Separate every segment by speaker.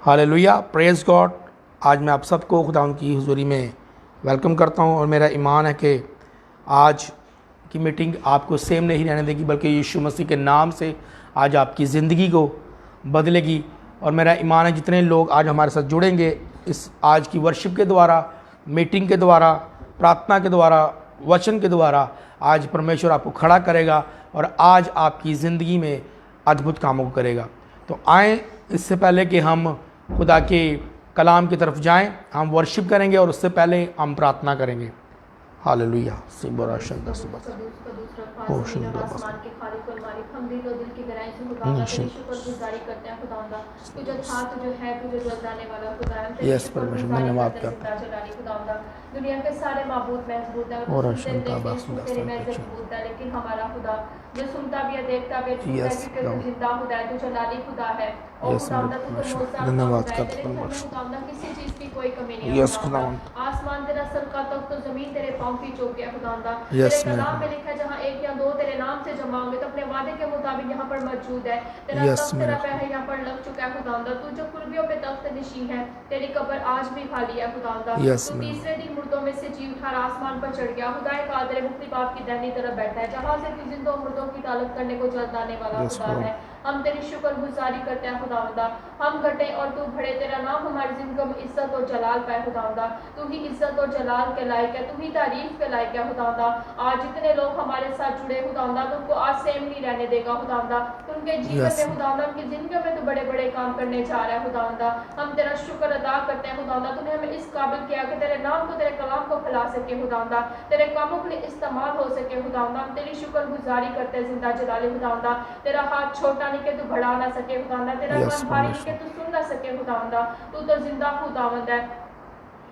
Speaker 1: Hallelujah, praise God. आज मैं आप सबको खुदा की हुज़ूरी में वेलकम करता हूं और मेरा ईमान है कि आज की मीटिंग आपको सेम नहीं रहने देगी, बल्कि यीशु मसीह के नाम से आज आपकी ज़िंदगी को बदलेगी। और मेरा ईमान है जितने लोग आज हमारे साथ जुड़ेंगे इस आज की वर्शिप के द्वारा, मीटिंग के द्वारा, प्रार्थना के द्वारा, वचन के द्वारा, आज परमेश्वर आपको खड़ा करेगा और आज आपकी ज़िंदगी में अद्भुत कामों को करेगा। तो आएँ, इससे पहले कि हम खुदा के कलाम की तरफ जाएं, हम वर्शिप करेंगे और उससे पहले हम प्रार्थना करेंगे। हालेलुया। सिबरा शंदा सुबह ओ शंदा
Speaker 2: आसमान के खालिक और मालिक, हम दिल और दिल की गहराई से खुदावंदा तेरी शुक्रगुजारी करते हैं खुदावंदा। तू जो था, तू जो है, तू जो जलाने वाला खुदा है।
Speaker 1: यस परमेश्वर, धन्यवाद करते हैं।
Speaker 2: खुदावंदा दुनिया के सारे माबूद महबूद हैं
Speaker 1: और
Speaker 2: और
Speaker 1: शंदा बासुदा
Speaker 2: तेरी महजत बूद है, लेकिन हमारा खुदा जो सुनता भी है, देखता भी है, क्योंकि तू जिंदा खुदा है, तू जलाली खुदा है। और खुदावंदा तू तो मौजूद
Speaker 1: धन्यवाद
Speaker 2: है,
Speaker 1: करते
Speaker 2: तेरे
Speaker 1: हैं
Speaker 2: घर खुदावंदा किसी चीज की कोई कमी नहीं है
Speaker 1: यस
Speaker 2: खुदावंदा। आसमान तेरा सर का तख्त, तो जमीन तेरे पांव की चौकी है खुदावंदा।
Speaker 1: यस
Speaker 2: तेरे कलाम में लिखा है, जहां एक या दो तेरे नाम से जमा होंगे तो अपने वादे के मुताबिक यहाँ पर मौजूद है। तेरा
Speaker 1: यस
Speaker 2: तख्त, तेरा पैर यहाँ पर लग चुका है खुदावंदा। तू जो कुर्बियों पे तख्त नशीं है, तेरी कब्र आज भी खाली है खुदावंदा।
Speaker 1: यस
Speaker 2: तू तीसरे दिन मुर्दों में से जी उठा, आसमान पर चढ़ गया। खुदाए का तेरे मुक्ति बाप की दाहिनी तरफ बैठा है, जहां से तू जिंदों मुर्दों की तालब करने को जल्द आने वाला खुदा है। हम तेरी शुक्रगुजारी करते हैं खुदावंदा। हम घटे और तू बढ़े, तेरा नाम हमारी जिंदगी में इज्जत और जलाल पाए खुदावंदा। तू ही इज्जत और जलाल के लायक है, तू ही तारीफ के लायक है खुदावंदा। आज जितने लोग हमारे साथ जुड़े खुदावंदा, तो उनको आज सेम नहीं रहने देगा खुदावंदा। तो उनके जीवन में खुदावंदा, उनकी जिंदगी में तो बड़े बड़े काम करने जा रहा है खुदावंदा। हम तेरा शुक्र अदा करते हैं खुदावंदा। तूने हमें इस काबिल किया कि तेरे नाम को, तेरे कलाम को फैला सके खुदावंदा, तेरे कामों के लिए इस्तेमाल हो सके खुदावंदा। हम तेरी शुक्रगुजारी करते हैं जिंदा जलाली खुदावंदा। तेरा हाथ छोटा नहीं कि तू बढ़ा ना सके खुदावंदा, तेरा मन भारी नहीं कि तू सुन ना सके खुदावंदा। तू तो जिंदा खुदावंद है।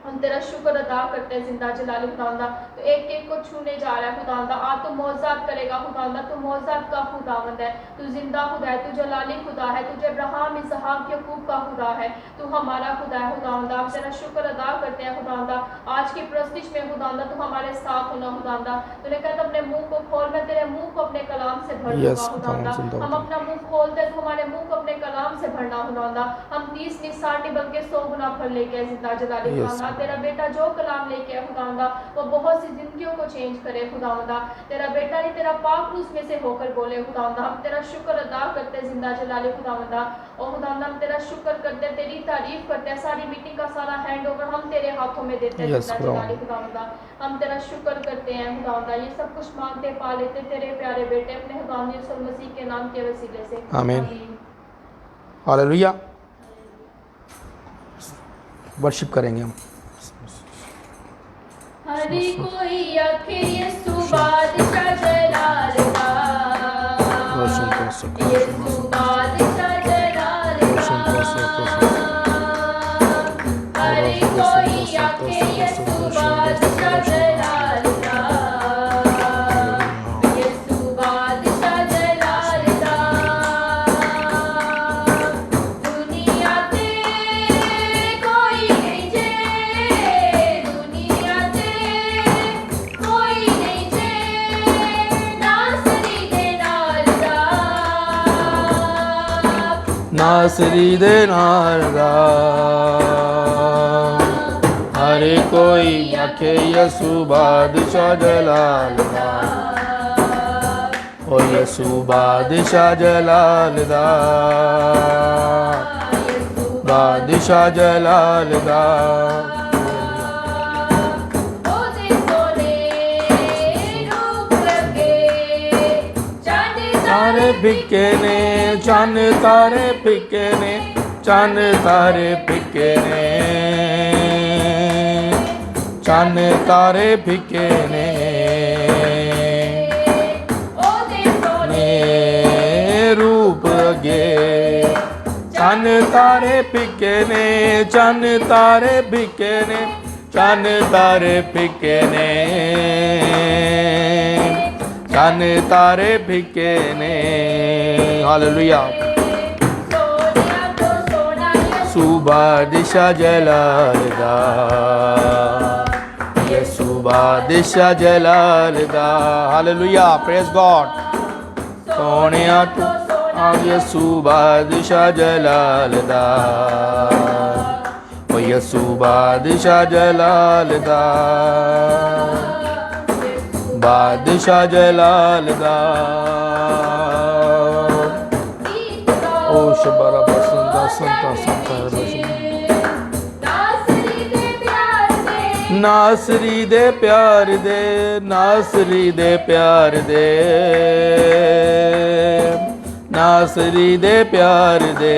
Speaker 2: हम तेरा शुक्र अदा करते हैं जिंदा जलाली खुदावंदा। तो एक एक को छूने जा रहा है खुदावंदा। आज तू मौजूद करेगा खुदावंदा। तू मौजूद का खुदावंद है, तू जिंदा खुदा है, तू जलाली खुदा है, तुझे अब्राहम, इसहाक, याकूब का खुदा है, तू हमारा खुदा है खुदावंदा। हम तेरा शुक्र अदा करते हैं खुदावंदा। आज की प्रस्तिश में खुदावंदा तू हमारे साथ होना खुदावंदा। तूने कहा अपने मुंह को खोल, मैं तेरे मुंह को अपने कलाम से भर दूंगा खुदावंदा। हम अपना मुंह खोलते तो हमारे मुंह को अपने कलाम से भरना खुदावंदा। हम 30 नहीं 60 नहीं बल्कि 100 गुना फल लेके जिंदा जलाली खुदावंदा। तेरा बेटा जो कलाम लेके आया खुदावंदा, वो बहुत सी जिंदगियों को चेंज करे खुदावंदा। तेरा बेटा नहीं, तेरा पाक रूस में से होकर बोले खुदावंदा। हम तेरा शुक्र अदा करते जिंदा जलाली खुदावंदा। और खुदावंदा हम तेरा शुक्र करते, तेरी तारीफ करते हैं। सारी मीटिंग का सारा हैंड ओवर हम तेरे हाथों में देते हैं जिंदा जलाली खुदावंदा। हम तेरा शुक्र करते हैं खुदावंदा। ये सब कुछ मांगते पा लेते तेरे प्यारे बेटे अपने खुदावंद यीशु मसीह के नाम के वसीले से,
Speaker 1: आमीन। हालेलुया। वर्शिप करेंगे हम।
Speaker 2: हर कोई आखे यीशु बादशाह जलाल दा, यीशु बादशाह जलाल दा। हर कोई आखे यीशु बादशाह जलाल दा, यीशु बादशाह जलाल दा। दुनिया ते कोई नहीं जे, दुनिया ते कोई नहीं जे, नासरी दे नाल दा,
Speaker 1: नासरी दे नाल दा। हर कोई आखे यसु बादशाह जलाल दा, ओ यसु बादशाह जलाल दा, बादशाह जलाल दा।
Speaker 2: ओदे सोने रूप लगे, चांद
Speaker 1: तारे फिके ने, चन तारे फिके ने, चन तारे फिके ने, चन तारे फिके ने।
Speaker 2: ओदे सोने
Speaker 1: रूप अगे, चन तारे फिके ने, चन तारे फिके ने, चन तारे फिके ने, चन तारे फिके ने। हालेलुया। यीशु बादशाह जलाल दा, यीशु बादशाह जलाल दा। Hallelujah, praise God. सोनिया तू यसू बादशाह जलाल दा ओ यसू बादशाह जलाल दा बादशाह जलाल दा ओ शबरा बसंता संता संता नासरी दे प्यार दे नासरी दे प्यार दे नासरी दे प्यार दे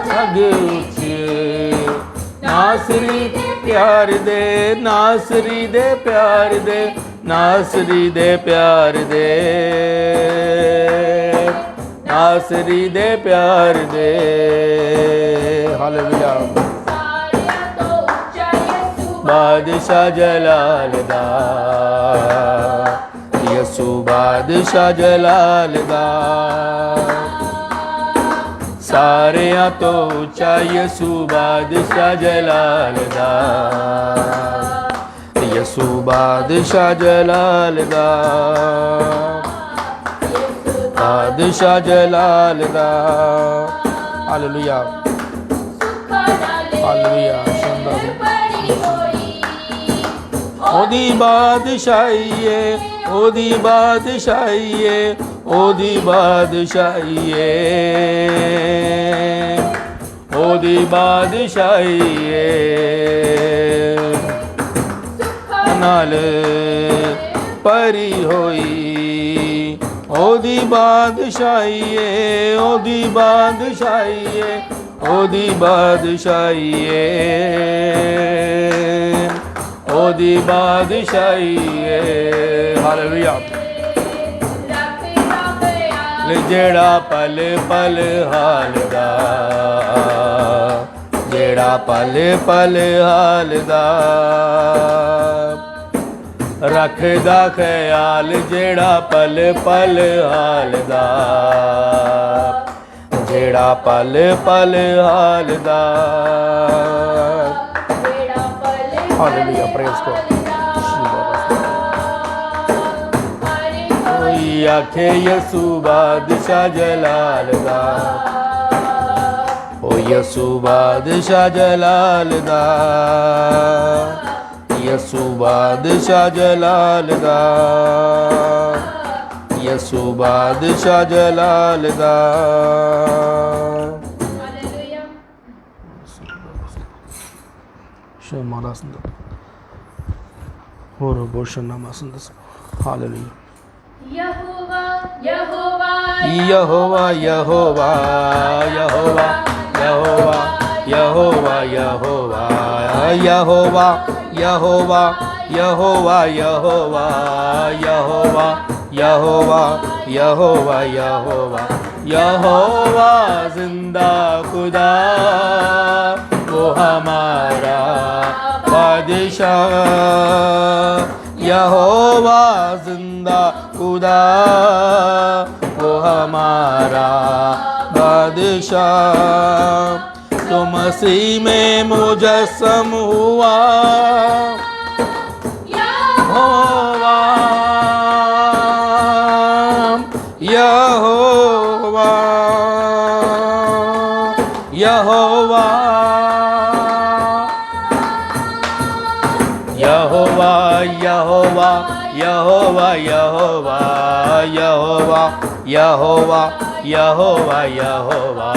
Speaker 1: जग उच्चे नासरी दे प्यार दे नासरी दे प्यार दे नासरी दे प्यार दे नासरी दे प्यार दे हालेलुया बादशाह जलाल दा यसू बादशाह जलाल दा सारियां तो ऊंचा यसू बादशाह जलाल दा यसू बादशाह जलाल दा बादशाह जलाल दा हालेलुया हालेलुया ओदी बादशाही ओदी बादशाही ओदी बादशाही ओदी बादशाही नाल परी होई ओदी बादशाही ओदी बादशाही ओदी बादशाही ओदी बादशाही हालेलुया जेड़ा पल पल हाल दा जेड़ा पल पल हाल दा रखदा ख्याल जेड़ा पल पल हाल दा जेड़ा पल पल हाल दा हालेलुया प्रेज गॉड कोई आखे यसू बादशाह जलाल दा ओ यसू बादशाह जलाल दा यसू बादशाह जलाल दा यसू बादशाह जलाल दा शमाला सुंदर और बोशना मासंदस हालेलुया
Speaker 2: यहोवा यहोवा
Speaker 1: यहोवा यहोवा यहोवा यहोवा यहोवा यहोवा यहोवा यहोवा यहोवा यहोवा यहोवा यहोवा यहोवा यहोवा यहोवा जिंदा खुदा वो हमारा बादशाह यहोवा जिंदा खुदा वो हमारा बादशाह तो मसीह में मुजस्सम हुआ यहोवा यहोवा यहोवा यहोवा यहोवा यहोवा यहोवा यहोवा यहोवा यहोवा यहोवा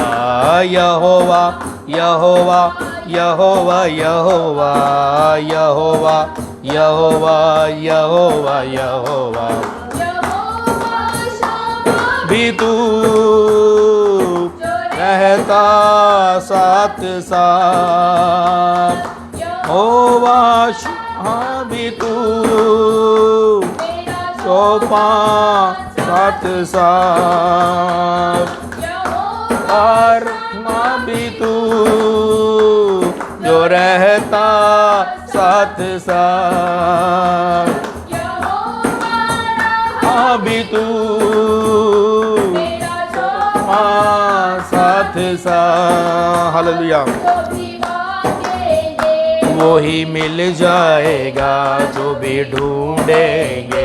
Speaker 1: यहोवा यहोवा यहोवा यहोवा यहोवा यहोवा यहोवा यहोवा भी तू रहता साथ साथ होवा हाँ भी तू सोपा साथ साथ और माँ भी तू जो रहता साथ साथ हाँ भी तू साथ साथ हालेलुया वही मिल जाएगा जो भी ढूंढेंगे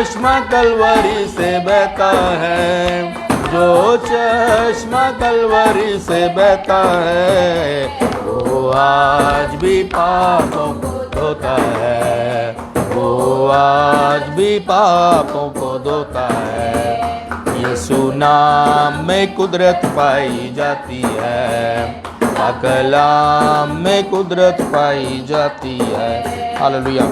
Speaker 1: चश्मा कलवरी से बहता है, जो चश्मा कलवरी से बहता है, वो आज भी पापों को धोता है, वो आज भी पापों को धोता है। यीशु नाम में कुदरत पाई जाती है, कलाम में कुदरत पाई जाती है। हालेलुया।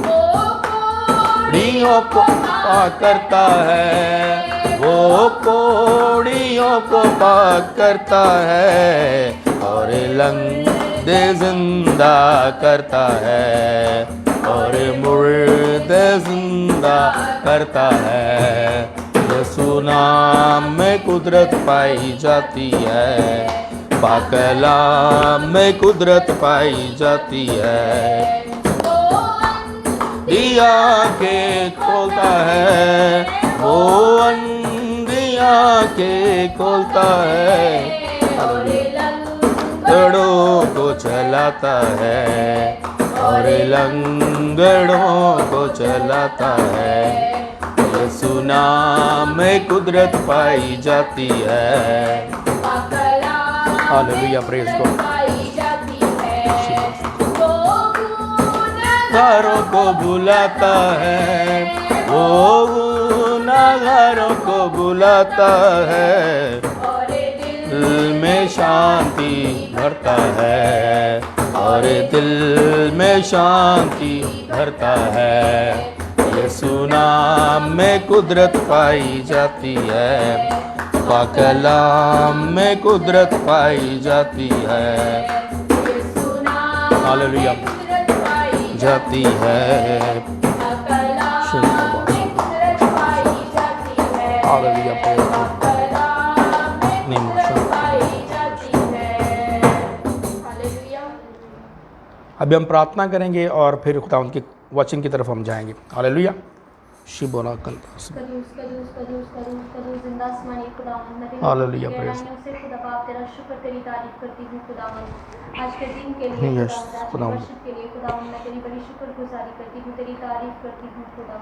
Speaker 1: कोड़ियों को पाक करता है, वो कोड़ियों को पाक करता है, और लंगड़े जिंदा करता है, और मुर्दे जिंदा करता है। यीशु नाम में कुदरत पाई जाती है, कलाम में कुदरत पाई जाती है। दिया के खोलता है, वो अंधिया के खोलता है, लंगड़ों को चलाता है, और लंगड़ों को चलाता है। यीशु नाम में कुदरत पाई जाती है। Hallelujah, praise God. गुनाहगारों को बुलाता है, वो गुनाहगारों को बुलाता है, दिल में शांति भरता है, और दिल में शांति भरता है। यीशु नाम में कुदरत पाई जाती है, कलाम में कुदरत पाई जाती है। हालेलुया, जाती है। हालेलुया, अभी हम प्रार्थना करेंगे और फिर खुदा उनकी वचन की तरफ हम जाएंगे। हालेलुया। शिबोरा हालेलुया, प्रेज
Speaker 2: खुदा बाप तेरा शुक्र तेरी तारीफ करती हूँ खुदावन आज के दिन के लिए खुदावन के लिए खुदावन मैं तेरी बड़ी शुक्रगुजारी करती हूँ, तेरी तारीफ करती हूँ खुदावन।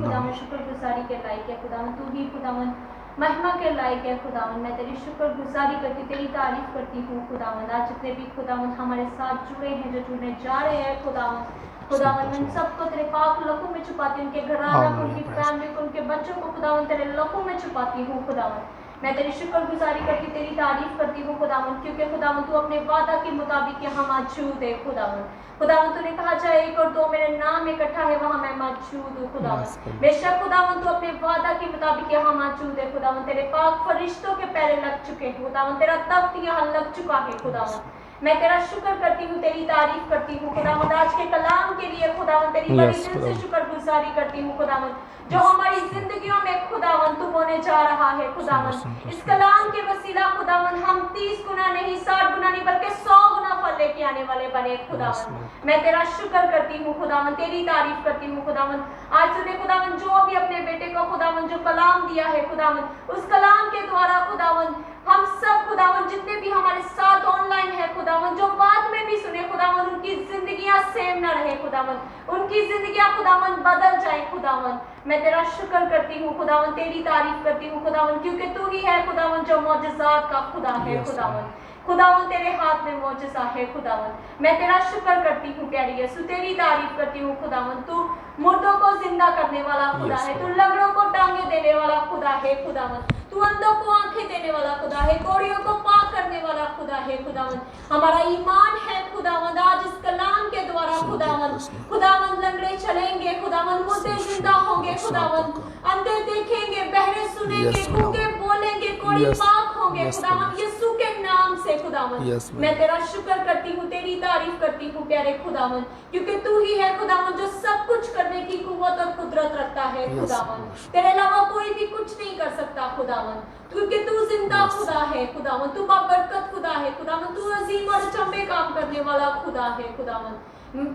Speaker 2: खुदावन शुक्रगुजारी के लायक है खुदावन, तू ही खुदावन महिमा के लायक है खुदावन। मैं तेरी शुक्रगुजारी करती तेरी तारीफ करती हूँ खुदावन। आज जितने भी खुदावन हमारे साथ जुड़े हैं, जो जुड़ने जा रहे हैं खुदावन, खुदावन उन सबको तेरे पाक लहू में छुपाती, उनके घराना को, उनकी फैमिली को, उनके बच्चों को खुदावन तेरे लहू में छुपाती हूँ खुदावन। मैं तेरी शुक्रगुजारी करती तेरी तारीफ करती हूँ खुदावन, क्योंकि खुदावन तू अपने वादा के मुताबिक यहाँ मौजूद है खुदावन। खुदावन तूने कहा चाहे 1 और 2 मेरे नाम इकट्ठा है वहाँ मैं मौजूद हूँ खुदावन। बेशक खुदावन तू अपने वादा के मुताबिक यहाँ मौजूद है खुदावन। तेरे पाक फरिश्तों के पैरे लग चुके हैं खुदावन, तेरा तख्त यहाँ लग चुका है खुदावन। मैं तेरा शुक्र करती हूँ, तेरी तारीफ करती हूँ खुदावन। आज के कलाम के लिए खुदावन तेरी बड़ी दिल से शुक्रगुजारी करती हूँ खुदावन, जो हमारी जिंदगियों में खुदावन तू होने जा रहा है खुदावन। इस कलाम के वसीला खुदावन हम 30 गुना नहीं 60 गुना नहीं बल्कि 100 गुना फल लेके आने वाले बने खुदावन। मैं तेरा शुक्र करती हूँ खुदावन, तेरी तारीफ करती हूँ खुदावन। आज तूने खुदावन जो भी अपने बेटे को खुदावन जो कलाम दिया है खुदावन, उस कलाम के द्वारा खुदावन हम सब खुदावन जितने भी हमारे साथ ऑनलाइन है खुदावन, जो बाद में भी सुने खुदावन, उनकी जिंदगियां सेम न रहे खुदावन, उनकी जिंदगियां खुदावन बदल जाए खुदावन। मैं तेरा शुक्र करती हूँ खुदावन, तेरी तारीफ करती हूँ खुदावन, क्योंकि तू ही है खुदावन जो मौजज़ात का खुदा है खुदावन। खुदावन तेरे हाथ में मौजज़ा है खुदावन। मैं तेरा शुक्र करती हूँ प्यारी यीशु, तेरी तारीफ करती हूँ खुदावन। तू मुर्दों को जिंदा करने वाला खुदा है, तू लंगड़ों को टांगे देने वाला खुदा है खुदावन। तू अंधों को आंखें देने वाला खुदा है, कोड़ियों को पाक करने वाला खुदा है खुदावन। हमारा ईमान है खुदावन, आज इस कलाम के द्वारा खुदावन खुदावन लंगड़े चलेंगे खुदावन, मुर्दे जिंदा होंगे खुदावन, अंधे देखेंगे, बहरे सुनेंगे, गूंगे बोलेंगे, कोड़ी पाक होंगे खुदावन यीशु के नाम से खुदावन। मैं तेरा शुक्र करती हूँ, तेरी तारीफ करती हूँ प्यारे खुदावन, क्योंकि तू ही है खुदावन जो सब कुछ करने की कुव्वत और कुदरत रखता है खुदावन। तेरे अलावा कोई भी कुछ नहीं कर सकता खुदावन, क्योंकि तू जिंदा खुदा है खुदावन, तू बाबरकत खुदा है खुदावन, तू अजीम और अचंभे काम करने वाला खुदा है खुदावन।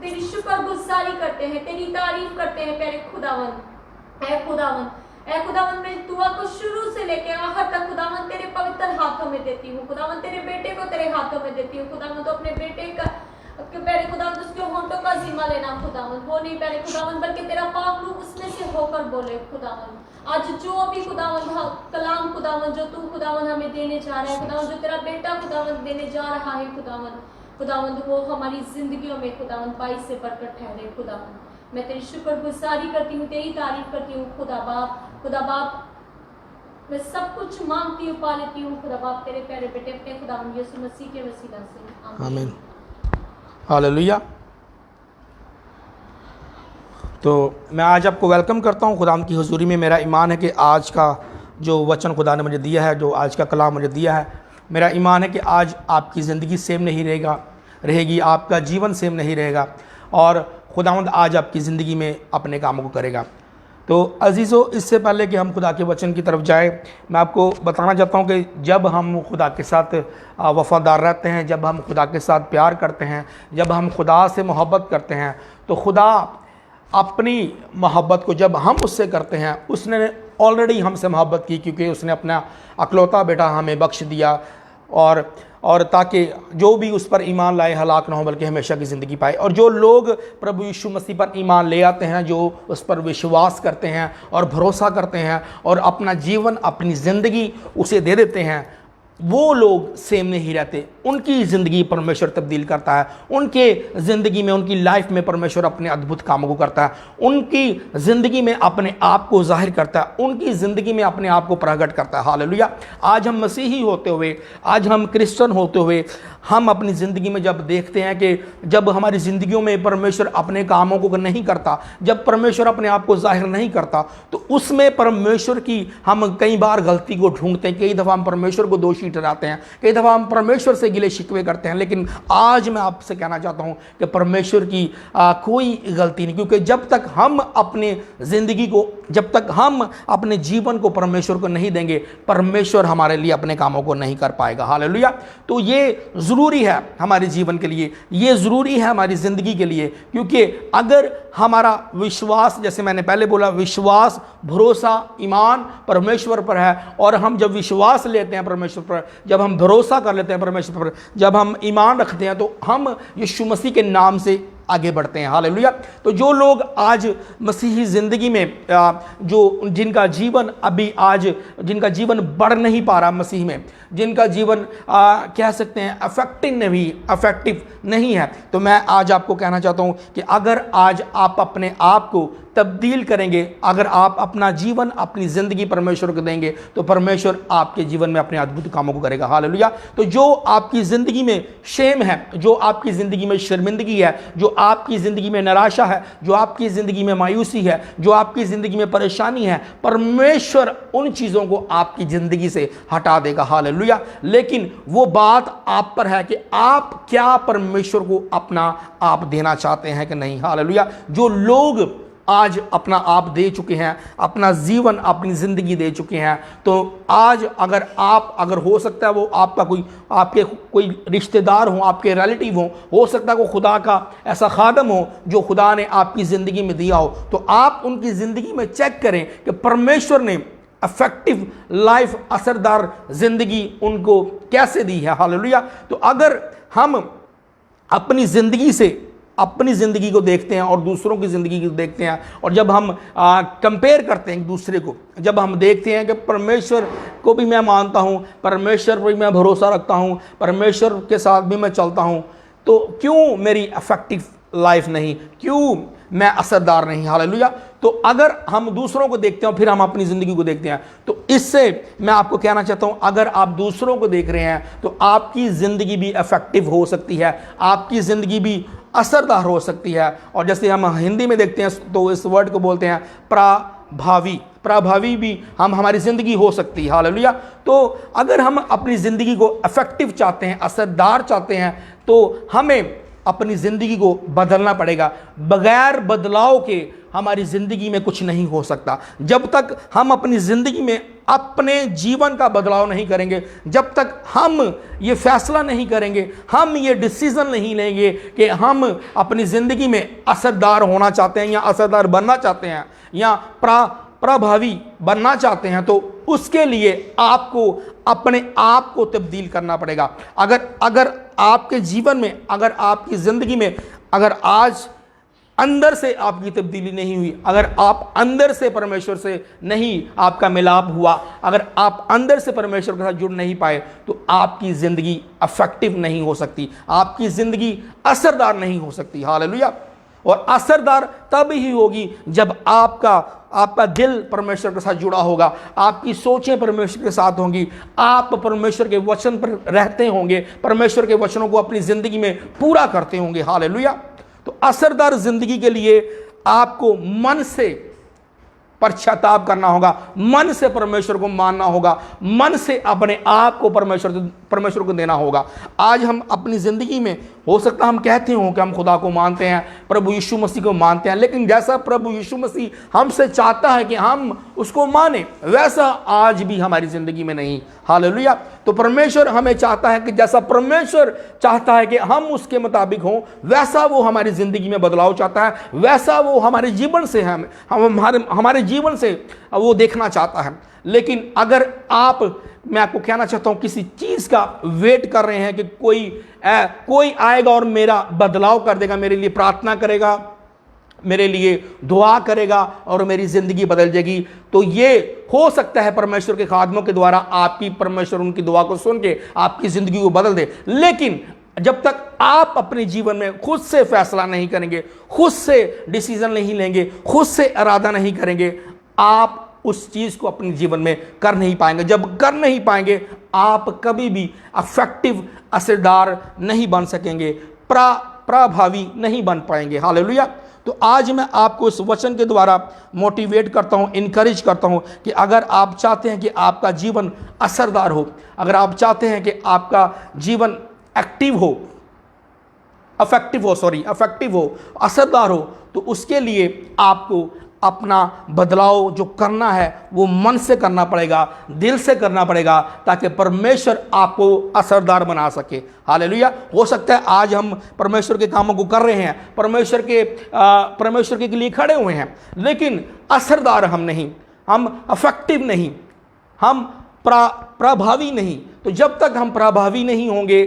Speaker 2: तेरी शुक्रगुजारी करते हैं, तेरी तारीफ करते हैं प्यारे खुदावन। ऐ खुदावन मैं दुआ को शुरू से लेकर आखिर तक खुदावन तेरे पवित्र हाथों में देती हूँ खुदावन, तेरे बेटे को तेरे हाथों में देती हूँ खुदावन। तो अपने बेटे का
Speaker 3: कि पहले खुदावंद उसके होंठों का जिम्मा लेना खुदावंद, वो नहीं पहले खुदावंद, बल्कि तेरा पाक रूह उसमें से होकर बोले खुदावंद। आज जो भी खुदावंद कलाम खुदावंद जो तू खुदावंद हमें देने जा रहा है खुदावंद, जो तेरा बेटा खुदावंद देने जा रहा है खुदावंद वो हमारी जिंदगियों में खुदावंद 22 से बढ़कर ठहरे खुदावंद। मैं तेरी शुक्रगुजारी करती हूँ, तेरी तारीफ करती हूँ खुदा बाप, मैं सब कुछ मांगती हूँ, पा लेती हूँ खुदा बाप, तेरे प्यारे बेटे अपने खुदावंद यीशु मसीह के वसीला से,
Speaker 1: आमीन, हालेलुया। तो मैं आज आपको वेलकम करता हूँ खुदावंद की हुजूरी में। मेरा ईमान है कि आज का जो वचन खुदा ने मुझे दिया है, जो आज का कलाम मुझे दिया है, मेरा ईमान है कि आज आपकी ज़िंदगी सेम नहीं रहेगी, आपका जीवन सेम नहीं रहेगा और खुदावंद आज आपकी ज़िंदगी में अपने कामों को करेगा। तो अजीज़ों, इससे पहले कि हम खुदा के वचन की तरफ जाए, मैं आपको बताना चाहता हूँ कि जब हम खुदा के साथ वफ़ादार रहते हैं, जब हम खुदा के साथ प्यार करते हैं, जब हम खुदा से मोहब्बत करते हैं, तो खुदा अपनी मोहब्बत को जब हम उससे करते हैं, उसने ऑलरेडी हमसे मोहब्बत की, क्योंकि उसने अपना अकलौता बेटा हमें बख्श दिया और ताकि जो भी उस पर ईमान लाए हलाक ना हो बल्कि हमेशा की ज़िंदगी पाए। और जो लोग प्रभु यीशु मसीह पर ईमान ले आते हैं, जो उस पर विश्वास करते हैं और भरोसा करते हैं और अपना जीवन अपनी ज़िंदगी उसे दे देते हैं, वो लोग सेम नहीं रहते। उनकी ज़िंदगी परमेश्वर तब्दील करता है, उनके ज़िंदगी में, उनकी लाइफ में परमेश्वर अपने अद्भुत कामों को करता है, उनकी ज़िंदगी में अपने आप को जाहिर करता है, उनकी ज़िंदगी में अपने आप को प्रकट करता है। हालेलुया। आज हम मसीही होते हुए, आज हम क्रिश्चियन होते हुए, हम अपनी ज़िंदगी में जब देखते हैं कि जब हमारी ज़िंदगियों में परमेश्वर अपने कामों को नहीं करता, जब परमेश्वर अपने आप को जाहिर नहीं करता, तो उसमें परमेश्वर की हम कई बार गलती को ढूंढते हैं, कई दफ़ा हम परमेश्वर को दोषी ठहराते हैं, कई दफ़ा हम परमेश्वर से गिले शिकवे करते हैं। लेकिन आज मैं आपसे कहना चाहता हूं कि परमेश्वर की कोई गलती नहीं, क्योंकि जब तक हम अपने ज़िंदगी को, जब तक हम अपने जीवन को परमेश्वर को नहीं देंगे, परमेश्वर हमारे लिए अपने कामों को नहीं कर पाएगा। हालेलुया। तो ये ज़रूरी है हमारे जीवन के लिए, ये ज़रूरी है हमारी ज़िंदगी के लिए, क्योंकि अगर हमारा विश्वास, जैसे मैंने पहले बोला, विश्वास, भरोसा, ईमान परमेश्वर पर है, और हम जब विश्वास लेते हैं परमेश्वर पर, जब हम भरोसा कर लेते हैं परमेश्वर पर, जब हम ईमान रखते हैं, तो हम यीशु मसीह के नाम से आगे बढ़ते हैं। हालेलुया। तो जो लोग आज मसीही ज़िंदगी में जो जिनका जीवन अभी आज जिनका जीवन बढ़ नहीं पा रहा मसीह में, जिनका जीवन कह सकते हैं अफेक्टिव नहीं है, तो मैं आज आपको कहना चाहता हूं कि अगर आज आप अपने आप को तब्दील करेंगे, अगर आप अपना जीवन, अपनी ज़िंदगी परमेश्वर को देंगे, तो परमेश्वर आपके जीवन में अपने अद्भुत कामों को करेगा। हालेलुया। तो जो आपकी ज़िंदगी में शेम है, जो आपकी ज़िंदगी में शर्मिंदगी है, जो आपकी ज़िंदगी में निराशा है, जो आपकी ज़िंदगी में मायूसी है, जो आपकी ज़िंदगी में परेशानी है, परमेश्वर उन चीज़ों को आपकी ज़िंदगी से हटा देगा। हालेलुया। लेकिन वो बात आप पर है कि आप क्या परमेश्वर को अपना आप देना चाहते हैं कि नहीं। हालेलुया। जो लोग आज अपना आप दे चुके हैं, अपना जीवन, अपनी ज़िंदगी दे चुके हैं, तो आज अगर हो सकता है वो आपके कोई रिश्तेदार हो, आपके रिलेटिव हो सकता है वो खुदा का ऐसा खादम हो जो खुदा ने आपकी ज़िंदगी में दिया हो, तो आप उनकी ज़िंदगी में चेक करें कि परमेश्वर ने इफेक्टिव लाइफ, असरदार ज़िंदगी उनको कैसे दी है। हालेलुया। तो अगर हम अपनी ज़िंदगी को देखते हैं और दूसरों की ज़िंदगी को देखते हैं, और जब हम कंपेयर करते हैं एक दूसरे को, जब हम देखते हैं कि परमेश्वर को भी मैं मानता हूँ, परमेश्वर पर भी मैं भरोसा रखता हूँ, परमेश्वर के साथ भी मैं चलता हूँ, तो क्यों मेरी इफेक्टिव लाइफ नहीं, क्यों मैं असरदार नहीं। हालेलुया। तो अगर हम दूसरों को देखते हैं फिर हम अपनी ज़िंदगी को देखते हैं, तो इससे मैं आपको कहना चाहता हूं, अगर आप दूसरों को देख रहे हैं तो आपकी ज़िंदगी भी इफेक्टिव हो सकती है, आपकी ज़िंदगी भी असरदार हो सकती है। और जैसे हम हिंदी में देखते हैं तो इस वर्ड को बोलते हैं प्रभावी भी हमारी ज़िंदगी हो सकती है। हालेलुया। तो अगर हम अपनी ज़िंदगी को इफेक्टिव चाहते हैं, असरदार चाहते हैं, तो हमें अपनी ज़िंदगी को बदलना पड़ेगा। बगैर बदलाव के हमारी ज़िंदगी में कुछ नहीं हो सकता। जब तक हम अपनी ज़िंदगी में अपने जीवन का बदलाव नहीं करेंगे, जब तक हम ये फैसला नहीं करेंगे, हम ये डिसीज़न नहीं लेंगे कि हम अपनी ज़िंदगी में असरदार होना चाहते हैं या असरदार बनना चाहते हैं या प्रभावी बनना चाहते हैं तो उसके लिए आपको अपने आप को तब्दील करना पड़ेगा। अगर आपके जीवन में, अगर आपकी ज़िंदगी में, अगर आज अंदर से आपकी तब्दीली नहीं हुई, अगर आप अंदर से परमेश्वर से नहीं आपका मिलाप हुआ, अगर आप अंदर से परमेश्वर के साथ जुड़ नहीं पाए, तो आपकी ज़िंदगी इफेक्टिव नहीं हो सकती, आपकी ज़िंदगी असरदार नहीं हो सकती। हालेलुया। और असरदार तब ही होगी जब आपका दिल परमेश्वर के साथ जुड़ा होगा, आपकी सोचें परमेश्वर के साथ होंगी, आप परमेश्वर के वचन पर रहते होंगे, परमेश्वर के वचनों को अपनी ज़िंदगी में पूरा करते होंगे। हालेलुया। तो असरदार ज़िंदगी के लिए आपको मन से पश्चाताप करना होगा, मन से परमेश्वर को मानना होगा, मन से अपने आप को परमेश्वर को देना होगा। आज हम अपनी ज़िंदगी में हो सकता हम कहते हो कि हम खुदा को मानते हैं, प्रभु यीशु मसीह को मानते हैं, लेकिन जैसा प्रभु यीशु मसीह हमसे चाहता है कि हम उसको माने, वैसा आज भी हमारी ज़िंदगी में नहीं। हालेलुया। तो परमेश्वर हमें चाहता है कि जैसा परमेश्वर चाहता है कि हम उसके मुताबिक हों, वैसा वो हमारी ज़िंदगी में बदलाव चाहता है, वैसा वो हमारे जीवन से हमारे जीवन से वो देखना चाहता है। लेकिन अगर मैं आपको कहना चाहता हूं, किसी चीज़ का वेट कर रहे हैं कि कोई आएगा और मेरा बदलाव कर देगा, मेरे लिए प्रार्थना करेगा, मेरे लिए दुआ करेगा और मेरी ज़िंदगी बदल जाएगी, तो ये हो सकता है परमेश्वर के खादमों के द्वारा परमेश्वर उनकी दुआ को सुन के आपकी ज़िंदगी को बदल दे। लेकिन जब तक आप अपने जीवन में खुद से फैसला नहीं करेंगे, खुद से डिसीजन नहीं लेंगे, खुद से इरादा नहीं करेंगे, आप उस चीज़ को अपने जीवन में कर नहीं पाएंगे। जब कर नहीं पाएंगे, आप कभी भी इफेक्टिव, असरदार नहीं बन सकेंगे, प्रभावी नहीं बन पाएंगे। हालेलुया। तो आज मैं आपको इस वचन के द्वारा मोटिवेट करता हूँ, इनकरेज करता हूँ कि अगर आप चाहते हैं कि आपका जीवन असरदार हो, अगर आप चाहते हैं कि आपका जीवन इफेक्टिव हो, असरदार हो, तो उसके लिए आपको अपना बदलाव जो करना है वो मन से करना पड़ेगा, दिल से करना पड़ेगा, ताकि परमेश्वर आपको असरदार बना सके। हालेलुया। हो सकता है आज हम परमेश्वर के कामों को कर रहे हैं, परमेश्वर के लिए खड़े हुए हैं, लेकिन असरदार हम नहीं, हम इफेक्टिव नहीं, हम प्रभावी नहीं। तो जब तक हम प्रभावी नहीं होंगे,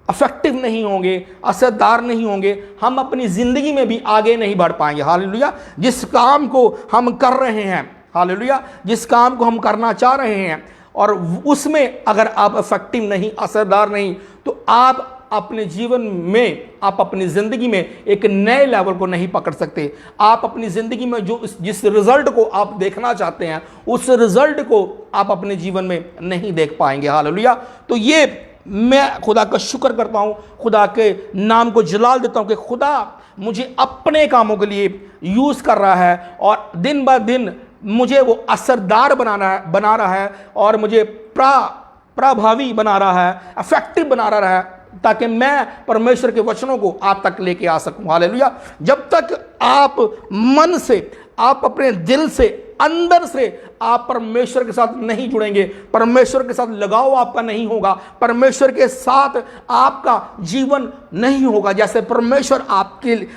Speaker 1: इफेक्टिव नहीं होंगे, असरदार नहीं होंगे, हम अपनी ज़िंदगी में भी आगे नहीं बढ़ पाएंगे। हालेलुया। जिस काम को हम कर रहे हैं, हालेलुया, जिस काम को हम करना चाह रहे हैं और उसमें अगर आप इफेक्टिव नहीं, असरदार नहीं, तो आप अपने जीवन में, आप अपनी ज़िंदगी में एक नए लेवल को नहीं पकड़ सकते। आप अपनी ज़िंदगी में जिस रिज़ल्ट को आप देखना चाहते हैं, उस रिज़ल्ट को आप अपने जीवन में नहीं देख पाएंगे। हालेलुया। तो ये मैं खुदा का शुक्र करता हूँ, खुदा के नाम को जलाल देता हूँ कि खुदा मुझे अपने कामों के लिए यूज़ कर रहा है और दिन ब दिन मुझे वो असरदार बना रहा है और मुझे प्रभावी बना रहा है, इफेक्टिव बना रहा है, ताकि मैं परमेश्वर के वचनों को आप तक लेके आ सकूं। हालेलुया। जब तक आप मन से, आप अपने दिल से, अंदर से आप परमेश्वर के साथ नहीं जुड़ेंगे, परमेश्वर के साथ लगाव आपका नहीं होगा, परमेश्वर के साथ आपका जीवन नहीं होगा जैसे परमेश्वर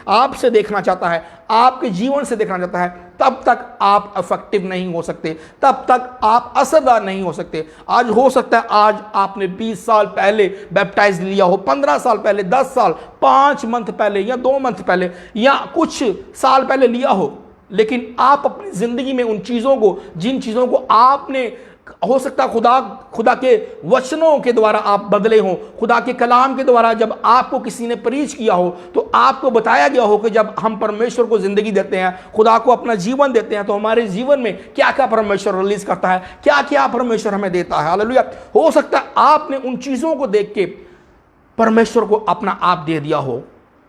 Speaker 1: आपसे देखना चाहता है, आपके जीवन से देखना चाहता है, तब तक आप इफेक्टिव नहीं हो सकते, तब तक आप असरदार नहीं हो सकते। आज हो सकता है आज आपने 20 साल पहले बैप्टाइज लिया हो, 15 साल पहले, 10 साल, 5 मंथ पहले या 2 मंथ पहले या कुछ साल पहले लिया हो, लेकिन आप अपनी ज़िंदगी में उन चीज़ों को, जिन चीज़ों को आपने, हो सकता है खुदा के वचनों के द्वारा आप बदले हों, खुदा के कलाम के द्वारा जब आपको किसी ने प्रीच किया हो, तो आपको बताया गया हो कि जब हम परमेश्वर को ज़िंदगी देते हैं, खुदा को अपना जीवन देते हैं, तो हमारे जीवन में क्या क्या परमेश्वर रिलीज करता है, क्या क्या परमेश्वर हमें देता है। हालेलुया। हो सकता है आपने उन चीज़ों को देख के परमेश्वर को अपना आप दे दिया हो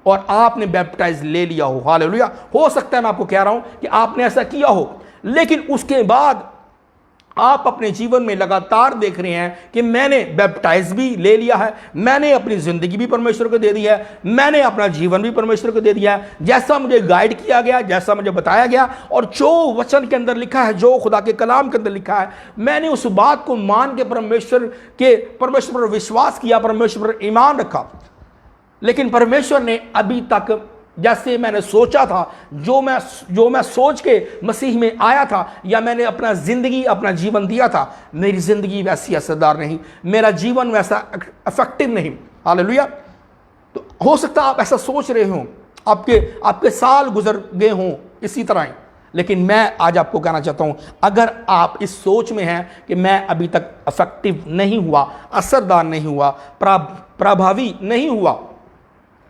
Speaker 1: और आपने बैप्टाइज ले लिया हो। हालेलुया। हो सकता है, मैं आपको कह रहा हूं कि आपने ऐसा किया हो, लेकिन उसके बाद आप अपने जीवन में लगातार देख रहे हैं कि मैंने बैप्टाइज भी ले लिया है, मैंने अपनी ज़िंदगी भी परमेश्वर को दे दी है, मैंने अपना जीवन भी परमेश्वर को दे दिया है, जैसा मुझे गाइड किया गया, जैसा मुझे बताया गया, और जो वचन के अंदर लिखा है, जो खुदा के कलाम के अंदर लिखा है, मैंने उस बात को मान के परमेश्वर पर विश्वास किया, परमेश्वर पर ईमान रखा। लेकिन परमेश्वर ने अभी तक जैसे मैंने सोचा था, जो मैं सोच के मसीह में आया था, या मैंने अपना ज़िंदगी अपना जीवन दिया था, मेरी ज़िंदगी वैसी असरदार नहीं, मेरा जीवन वैसा इफेक्टिव नहीं। हालेलुया। तो हो सकता है आप ऐसा सोच रहे हो, आपके साल गुजर गए हों इसी तरह ही, लेकिन मैं आज आपको कहना चाहता हूं, अगर आप इस सोच में हैं कि मैं अभी तक इफेक्टिव नहीं हुआ, असरदार नहीं हुआ, प्रभावी नहीं हुआ,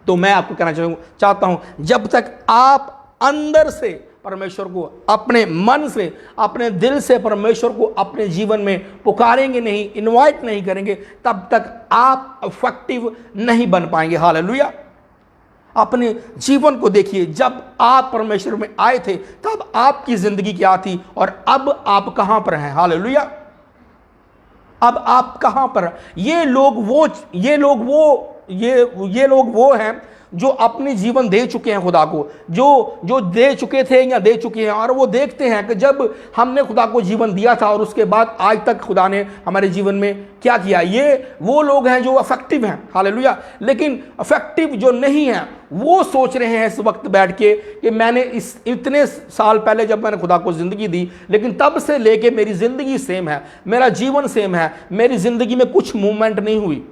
Speaker 1: तो मैं आपको कहना चाहता हूं, जब तक आप अंदर से परमेश्वर को, अपने मन से, अपने दिल से परमेश्वर को अपने जीवन में पुकारेंगे नहीं, इनवाइट नहीं करेंगे, तब तक आप इफेक्टिव नहीं बन पाएंगे। हालेलुया। अपने जीवन को देखिए, जब आप परमेश्वर में आए थे तब आपकी जिंदगी क्या थी, और अब आप कहां पर हैं। हालेलुया। अब आप कहां पर? ये लोग वो हैं जो अपनी जीवन दे चुके हैं खुदा को, जो दे चुके थे या दे चुके हैं, और वो देखते हैं कि जब हमने खुदा को जीवन दिया था और उसके बाद आज तक खुदा ने हमारे जीवन में क्या किया। ये वो लोग हैं जो इफेक्टिव हैं। हालेलुया। लेकिन इफेक्टिव जो नहीं हैं वो सोच रहे हैं इस वक्त बैठ के कि मैंने इतने साल पहले जब मैंने खुदा को ज़िंदगी दी, लेकिन तब से लेके मेरी ज़िंदगी सेम है, मेरा जीवन सेम है, मेरी ज़िंदगी में कुछ मूवमेंट नहीं हुई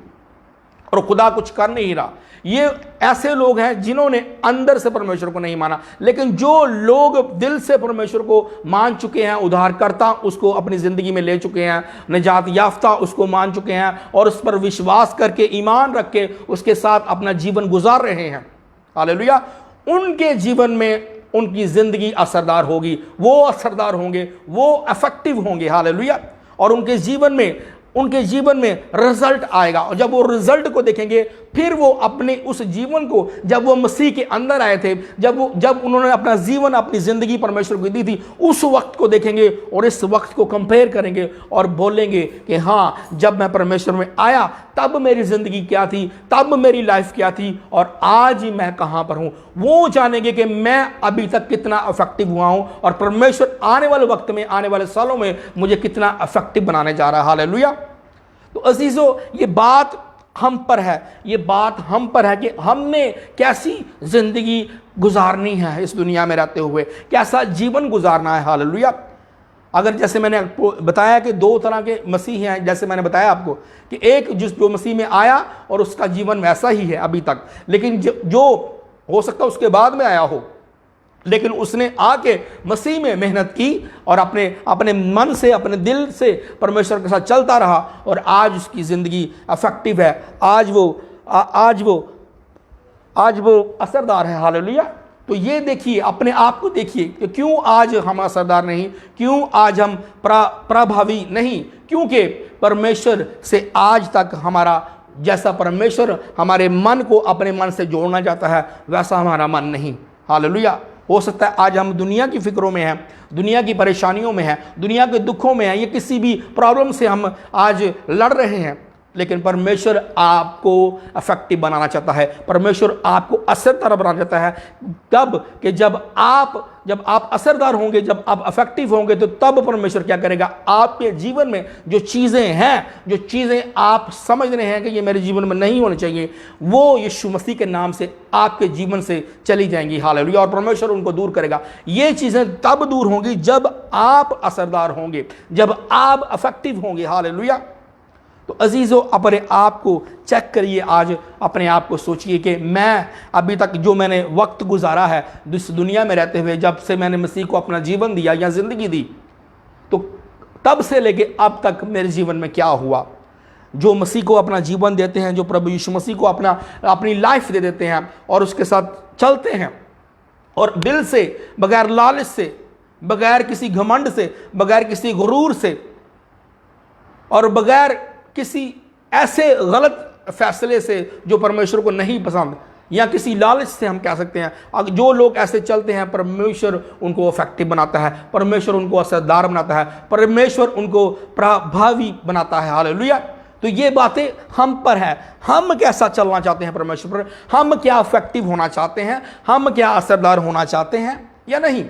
Speaker 1: और खुदा कुछ कर नहीं रहा। ये ऐसे लोग हैं जिन्होंने अंदर से परमेश्वर को नहीं माना। लेकिन जो लोग दिल से परमेश्वर को मान चुके हैं, उद्धारकर्ता उसको अपनी ज़िंदगी में ले चुके हैं, निजात याफ्ता उसको मान चुके हैं, और उस पर विश्वास करके, ईमान रख के उसके साथ अपना जीवन गुजार रहे हैं। हालेलुया। उनके जीवन में उनकी ज़िंदगी असरदार होगी, वो असरदार होंगे, वो इफेक्टिव होंगे। हालेलुया। और उनके जीवन में रिजल्ट आएगा, और जब वो रिजल्ट को देखेंगे, फिर वो अपने उस जीवन को, जब वो मसीह के अंदर आए थे, जब उन्होंने अपना जीवन, अपनी ज़िंदगी परमेश्वर को दी थी, उस वक्त को देखेंगे और इस वक्त को कंपेयर करेंगे और बोलेंगे कि हाँ, जब मैं परमेश्वर में आया तब मेरी ज़िंदगी क्या थी, तब मेरी लाइफ क्या थी, और आज ही मैं कहाँ पर हूँ। वो जानेंगे कि मैं अभी तक कितना इफेक्टिव हुआ हूँ, और परमेश्वर आने वाले वक्त में, आने वाले सालों में मुझे कितना इफेक्टिव बनाने जा रहा है। हालेलुया। तो अजीजों, ये बात हम पर है, ये बात हम पर है कि हमने कैसी जिंदगी गुजारनी है इस दुनिया में रहते हुए, कैसा जीवन गुजारना है। हालेलुया। अगर जैसे मैंने आपको बताया कि दो तरह के मसीह हैं, जैसे मैंने बताया आपको कि एक जो मसीह में आया और उसका जीवन वैसा ही है अभी तक, लेकिन जो हो सकता है उसके बाद में आया हो, लेकिन उसने आके मसीह में मेहनत की और अपने मन से, अपने दिल से परमेश्वर के साथ चलता रहा, और आज उसकी ज़िंदगी इफेक्टिव है, आज वो असरदार है। हालेलुया। तो ये देखिए, अपने आप को देखिए कि क्यों आज हम असरदार नहीं, क्यों आज हम प्रभावी नहीं, क्योंकि परमेश्वर से आज तक हमारा, जैसा परमेश्वर हमारे मन को अपने मन से जोड़ना चाहता है, वैसा हमारा मन नहीं। हालेलुया। हो सकता है आज हम दुनिया की फिक्रों में हैं, दुनिया की परेशानियों में हैं, दुनिया के दुखों में हैं, ये किसी भी प्रॉब्लम से हम आज लड़ रहे हैं, लेकिन परमेश्वर आपको इफेक्टिव बनाना चाहता है, परमेश्वर आपको असरदार बनाना चाहता है। तब कि जब आप असरदार होंगे, जब आप इफेक्टिव होंगे, तो तब परमेश्वर क्या करेगा, आपके जीवन में जो चीज़ें हैं, जो चीज़ें आप समझ रहे हैं कि ये मेरे जीवन में नहीं होनी चाहिए, वो यीशु मसीह के नाम से आपके जीवन से चली जाएंगी। हालेलुया। और परमेश्वर उनको दूर करेगा। ये चीज़ें तब दूर होंगी जब आप असरदार होंगे, जब आप इफेक्टिव होंगे। हालेलुया। तो अजीज़ों, अपने आप को चेक करिए, आज अपने आप को सोचिए कि मैं अभी तक जो मैंने वक्त गुजारा है इस दुनिया में रहते हुए, जब से मैंने मसीह को अपना जीवन दिया या ज़िंदगी दी, तो तब से लेके अब तक मेरे जीवन में क्या हुआ। जो मसीह को अपना जीवन देते हैं, जो प्रभु यीशु मसीह को अपनी लाइफ दे देते हैं और उसके साथ चलते हैं, और दिल से, बगैर लालच से, बगैर किसी घमंड से, बगैर किसी गुरूर से, और बगैर किसी ऐसे गलत फैसले से जो परमेश्वर को नहीं पसंद, या किसी लालच से हम कह सकते हैं, जो लोग ऐसे चलते हैं, परमेश्वर उनको इफेक्टिव बनाता है, परमेश्वर उनको असरदार बनाता है, परमेश्वर उनको प्रभावी बनाता है। हालेलुया। तो ये बातें हम पर है, हम कैसा चलना चाहते हैं परमेश्वर पर, हम क्या इफेक्टिव होना चाहते हैं, हम क्या असरदार होना चाहते हैं या नहीं।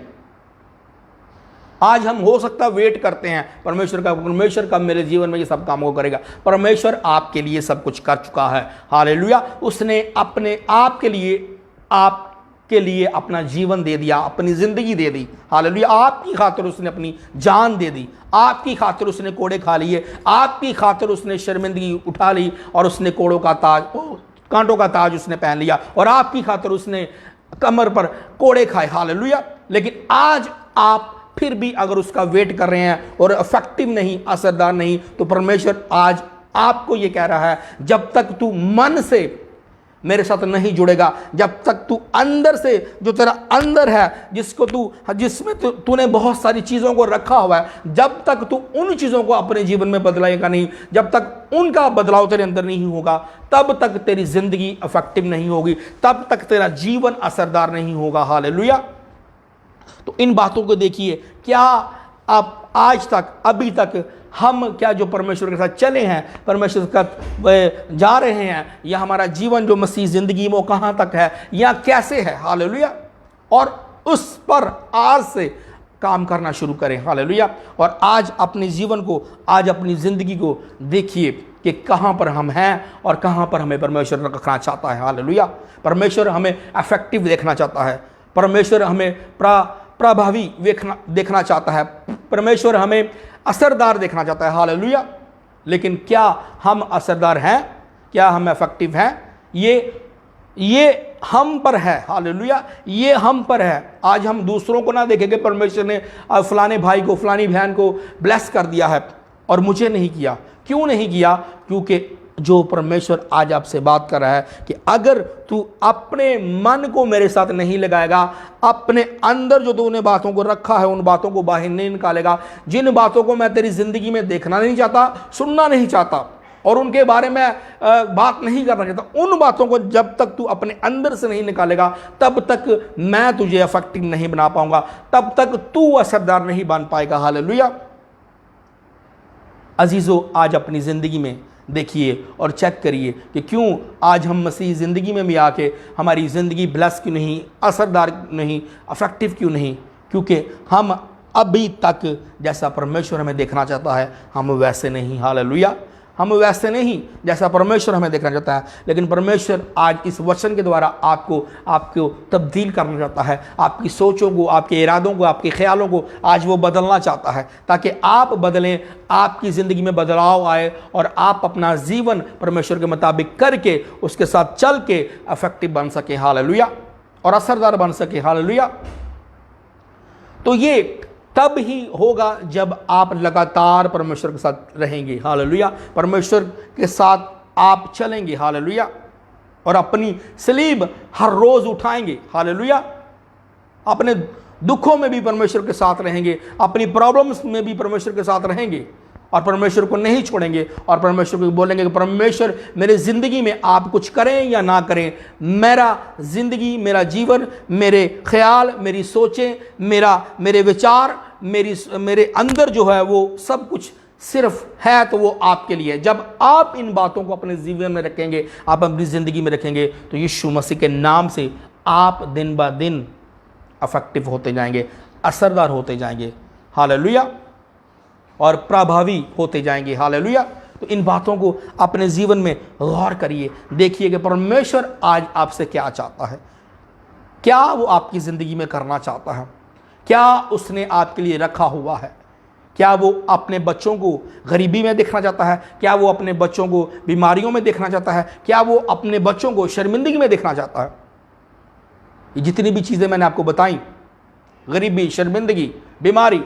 Speaker 1: आज हम हो सकता है वेट करते हैं परमेश्वर का मेरे जीवन में ये सब काम को करेगा। परमेश्वर आपके लिए सब कुछ कर चुका है। हालेलुया। उसने अपने आप के लिए के लिए अपना जीवन दे दिया, अपनी ज़िंदगी दे दी। हालेलुया। आपकी खातिर उसने अपनी जान दे दी, आपकी खातिर उसने कोड़े खा लिए, आपकी खातिर उसने शर्मिंदगी उठा ली और उसने कोड़ों का ताज, कांटों का ताज उसने पहन लिया और आपकी खातिर उसने कमर पर कोड़े खाए। हालेलुया। लेकिन आज आप फिर भी अगर उसका वेट कर रहे हैं और इफेक्टिव नहीं, असरदार नहीं, तो परमेश्वर आज आपको ये कह रहा है, जब तक तू मन से मेरे साथ नहीं जुड़ेगा, जब तक तू अंदर से, जो तेरा अंदर है, जिसमें तूने बहुत सारी चीज़ों को रखा हुआ है, जब तक तू उन चीज़ों को अपने जीवन में बदलाएगा नहीं, जब तक उनका बदलाव तेरे अंदर नहीं होगा, तब तक तेरी ज़िंदगी इफेक्टिव नहीं होगी, तब तक तेरा जीवन असरदार नहीं होगा। हालेलुया। तो इन बातों को देखिए, क्या आप आज तक, अभी तक हम क्या जो परमेश्वर के साथ चले हैं, परमेश्वर के साथ जा रहे हैं, या हमारा जीवन जो मसीह ज़िंदगी वो कहाँ तक है या कैसे है। हालेलुया। और उस पर आज से काम करना शुरू करें। हालेलुया। और आज अपने जीवन को, आज अपनी ज़िंदगी को देखिए कि कहाँ पर हम हैं और कहाँ पर हमें परमेश्वर रखना चाहता है। हालेलुया। परमेश्वर हमें इफेक्टिव देखना चाहता है, परमेश्वर हमें प्रभावी देखना चाहता है, परमेश्वर हमें असरदार देखना चाहता है। हालेलुया। लेकिन क्या हम असरदार हैं? क्या हम इफेक्टिव हैं? ये हम पर है। हालेलुया। ये हम पर है। आज हम दूसरों को ना देखें कि परमेश्वर ने फलाने भाई को, फलानी बहन को ब्लेस कर दिया है और मुझे नहीं किया। क्यों नहीं किया? क्योंकि जो परमेश्वर आज आपसे बात कर रहा है कि अगर तू अपने मन को मेरे साथ नहीं लगाएगा, अपने अंदर जो तूने बातों को रखा है उन बातों को बाहर नहीं निकालेगा, जिन बातों को मैं तेरी जिंदगी में देखना नहीं चाहता, सुनना नहीं चाहता और उनके बारे में बात नहीं करना चाहता, उन बातों को जब तक तू अपने अंदर से नहीं निकालेगा, तब तक मैं तुझे इफेक्टिव नहीं बना पाऊंगा, तब तक तू असरदार नहीं बन पाएगा। हालेलुया। अजीजों, आज अपनी ज़िंदगी में देखिए और चेक करिए कि क्यों आज हम मसीह ज़िंदगी में भी आके हमारी ज़िंदगी ब्लेस क्यों नहीं, असरदार नहीं, इफेक्टिव क्यों नहीं? क्योंकि हम अभी तक जैसा परमेश्वर हमें देखना चाहता है हम वैसे नहीं। हालेलुया। हम वैसे नहीं जैसा परमेश्वर हमें देखना चाहता है। लेकिन परमेश्वर आज इस वचन के द्वारा आपको तब्दील करना चाहता है, आपकी सोचों को, आपके इरादों को, आपके ख्यालों को आज वो बदलना चाहता है, ताकि आप बदलें, आपकी ज़िंदगी में बदलाव आए और आप अपना जीवन परमेश्वर के मुताबिक करके उसके साथ चल के इफेक्टिव बन सके। हालेलुया। और असरदार बन सके। हालेलुया। तो ये तब ही होगा जब आप लगातार परमेश्वर के साथ रहेंगे। हालेलुया। परमेश्वर के साथ आप चलेंगे। हालेलुया। और अपनी सलीब हर रोज़ उठाएंगे। हालेलुया। अपने दुखों में भी परमेश्वर के साथ रहेंगे, अपनी प्रॉब्लम्स में भी परमेश्वर के साथ रहेंगे और परमेश्वर को नहीं छोड़ेंगे और परमेश्वर को बोलेंगे कि परमेश्वर मेरे ज़िंदगी में आप कुछ करें या ना करें, मेरा ज़िंदगी, मेरा जीवन, मेरे ख्याल, मेरी सोचें, मेरे विचार, मेरे अंदर जो है वो सब कुछ सिर्फ है तो वो आपके लिए। जब आप इन बातों को अपने जीवन में रखेंगे, आप अपनी ज़िंदगी में रखेंगे, तो यीशु मसीह के नाम से आप दिन ब दिन इफेक्टिव होते जाएंगे, असरदार होते जाएंगे। हालेलुया। और प्रभावी होते जाएंगे। हालेलुया। तो इन बातों को अपने जीवन में गौर करिए, देखिए कि परमेश्वर आज आपसे क्या चाहता है, क्या वो आपकी ज़िंदगी में करना चाहता है, क्या उसने आपके लिए रखा हुआ है। क्या वो अपने बच्चों को गरीबी में देखना चाहता है? क्या वो अपने बच्चों को बीमारियों में देखना चाहता है? क्या वो अपने बच्चों को शर्मिंदगी में देखना चाहता है? ये जितनी भी चीज़ें मैंने आपको बताई, गरीबी, शर्मिंदगी, बीमारी,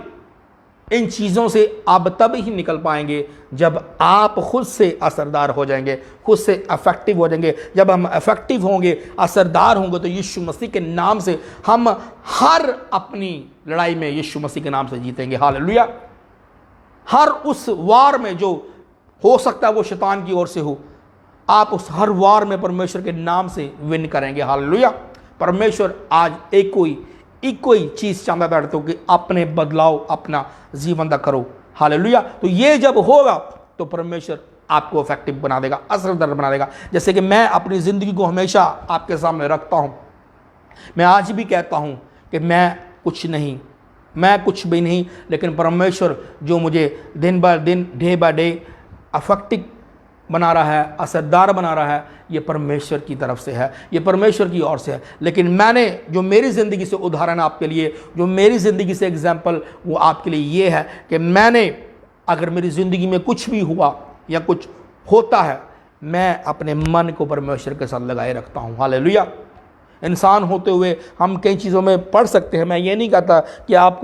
Speaker 1: इन चीज़ों से आप तब ही निकल पाएंगे जब आप खुद से असरदार हो जाएंगे, खुद से इफेक्टिव हो जाएंगे। जब हम इफेक्टिव होंगे, असरदार होंगे, तो यीशु मसीह के नाम से हम हर अपनी लड़ाई में यीशु मसीह के नाम से जीतेंगे। हालेलुया। हर उस वार में जो हो सकता है वो शैतान की ओर से हो, आप उस हर वार में परमेश्वर के नाम से विन करेंगे। हालेलुया। परमेश्वर आज एक कोई चीज़ चाहता था तो कि अपने बदलाव अपना जीवन का करो। हालेलुया। तो ये जब होगा तो परमेश्वर आपको इफेक्टिव बना देगा, असरदार बना देगा। जैसे कि मैं अपनी ज़िंदगी को हमेशा आपके सामने रखता हूँ, मैं आज भी कहता हूँ कि मैं कुछ भी नहीं, लेकिन परमेश्वर जो मुझे दिन ब दिन, डे बाय डे इफेक्टिव बना रहा है, असरदार बना रहा है, ये परमेश्वर की तरफ से है, ये परमेश्वर की ओर से है। लेकिन मैंने जो मेरी ज़िंदगी से उदाहरण आपके लिए, जो मेरी ज़िंदगी से एग्जाम्पल, वो आपके लिए ये है कि मैंने अगर मेरी ज़िंदगी में कुछ भी हुआ या कुछ होता है, मैं अपने मन को परमेश्वर के साथ लगाए रखता हूँ। हालेलुया। इंसान होते हुए हम कई चीज़ों में पढ़ सकते हैं। मैं ये नहीं कहता कि आप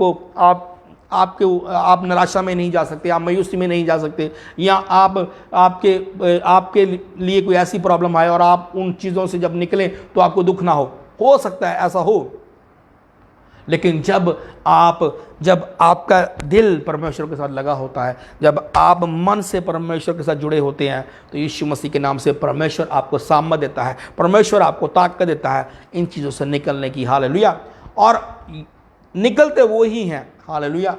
Speaker 1: निराशा में नहीं जा सकते, आप मायूसी में नहीं जा सकते, या आपके लिए कोई ऐसी प्रॉब्लम आए और आप उन चीज़ों से जब निकलें तो आपको दुख ना हो सकता है ऐसा हो। लेकिन जब आपका दिल परमेश्वर के साथ लगा होता है, जब आप मन से परमेश्वर के साथ जुड़े होते हैं, तो यीशु मसीह के नाम से परमेश्वर आपको सामर्थ देता है, परमेश्वर आपको ताकत देता है इन चीज़ों से निकलने की। हालेलुया। और निकलते वो ही हैं, हालेलुया,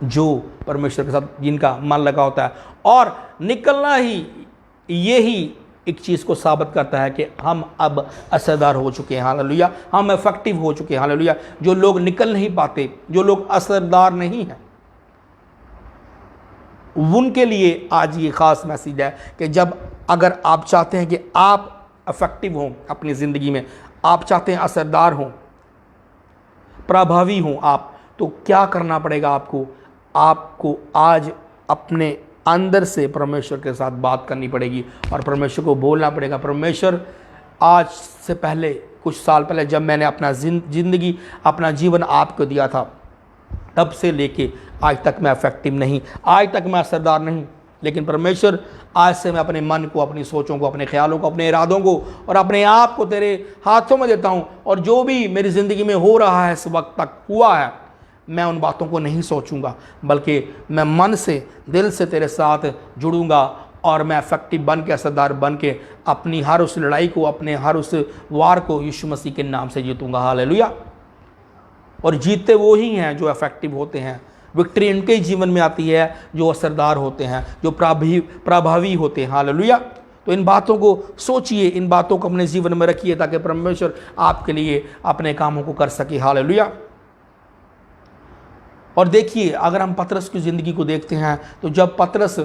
Speaker 1: जो परमेश्वर के साथ जिनका मन लगा होता है। और निकलना ही यही एक चीज़ को साबित करता है कि हम अब असरदार हो चुके हैं। हालेलुया। हम इफेक्टिव हो चुके हैं। हालेलुया। जो लोग निकल नहीं पाते, जो लोग असरदार नहीं हैं, उनके लिए आज ये ख़ास मैसेज है कि अगर आप चाहते हैं कि आप इफेक्टिव हों अपनी ज़िंदगी में, आप चाहते हैं असरदार हों, प्रभावी हों आप, तो क्या करना पड़ेगा आपको आज अपने अंदर से परमेश्वर के साथ बात करनी पड़ेगी और परमेश्वर को बोलना पड़ेगा। परमेश्वर, आज से पहले कुछ साल पहले जब मैंने अपना ज़िंदगी, अपना जीवन आपको दिया था, तब से लेके आज तक मैं इफेक्टिव नहीं, आज तक मैं असरदार नहीं। लेकिन परमेश्वर, आज से मैं अपने मन को, अपनी सोचों को, अपने ख्यालों को, अपने इरादों को और अपने आप को तेरे हाथों में देता हूँ। और जो भी मेरी ज़िंदगी में हो रहा है, इस वक्त तक हुआ है, मैं उन बातों को नहीं सोचूंगा, बल्कि मैं मन से, दिल से तेरे साथ जुड़ूंगा और मैं इफेक्टिव बन के, असरदार बन के अपनी हर उस लड़ाई को, अपने हर उस वार को यीशु मसीह के नाम से जीतूंगा। हालेलुया। और जीतते वो ही हैं जो इफेक्टिव होते हैं। विक्ट्री इनके जीवन में आती है जो असरदार होते हैं, जो प्रभावी होते हैं। हालेलुया। तो इन बातों को सोचिए, इन बातों को अपने जीवन में रखिए ताकि परमेश्वर आपके लिए अपने कामों को कर सके। हालेलुया। और देखिए, अगर हम पतरस की ज़िंदगी को देखते हैं, तो जब पतरस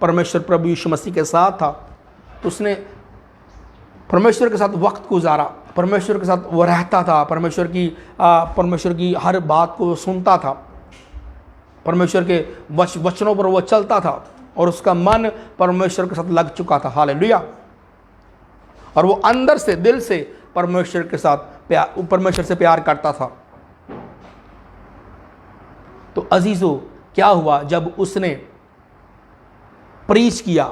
Speaker 1: परमेश्वर प्रभु यीशु मसीह के साथ था, तो उसने परमेश्वर के साथ वक्त गुजारा, परमेश्वर के साथ वो रहता था, परमेश्वर की हर बात को सुनता था, परमेश्वर के वचनों पर वो चलता था और उसका मन परमेश्वर के साथ लग चुका था। हालेलुया। और वो अंदर से, दिल से परमेश्वर से प्यार करता था। तो अजीजों, क्या हुआ जब उसने प्रीच किया?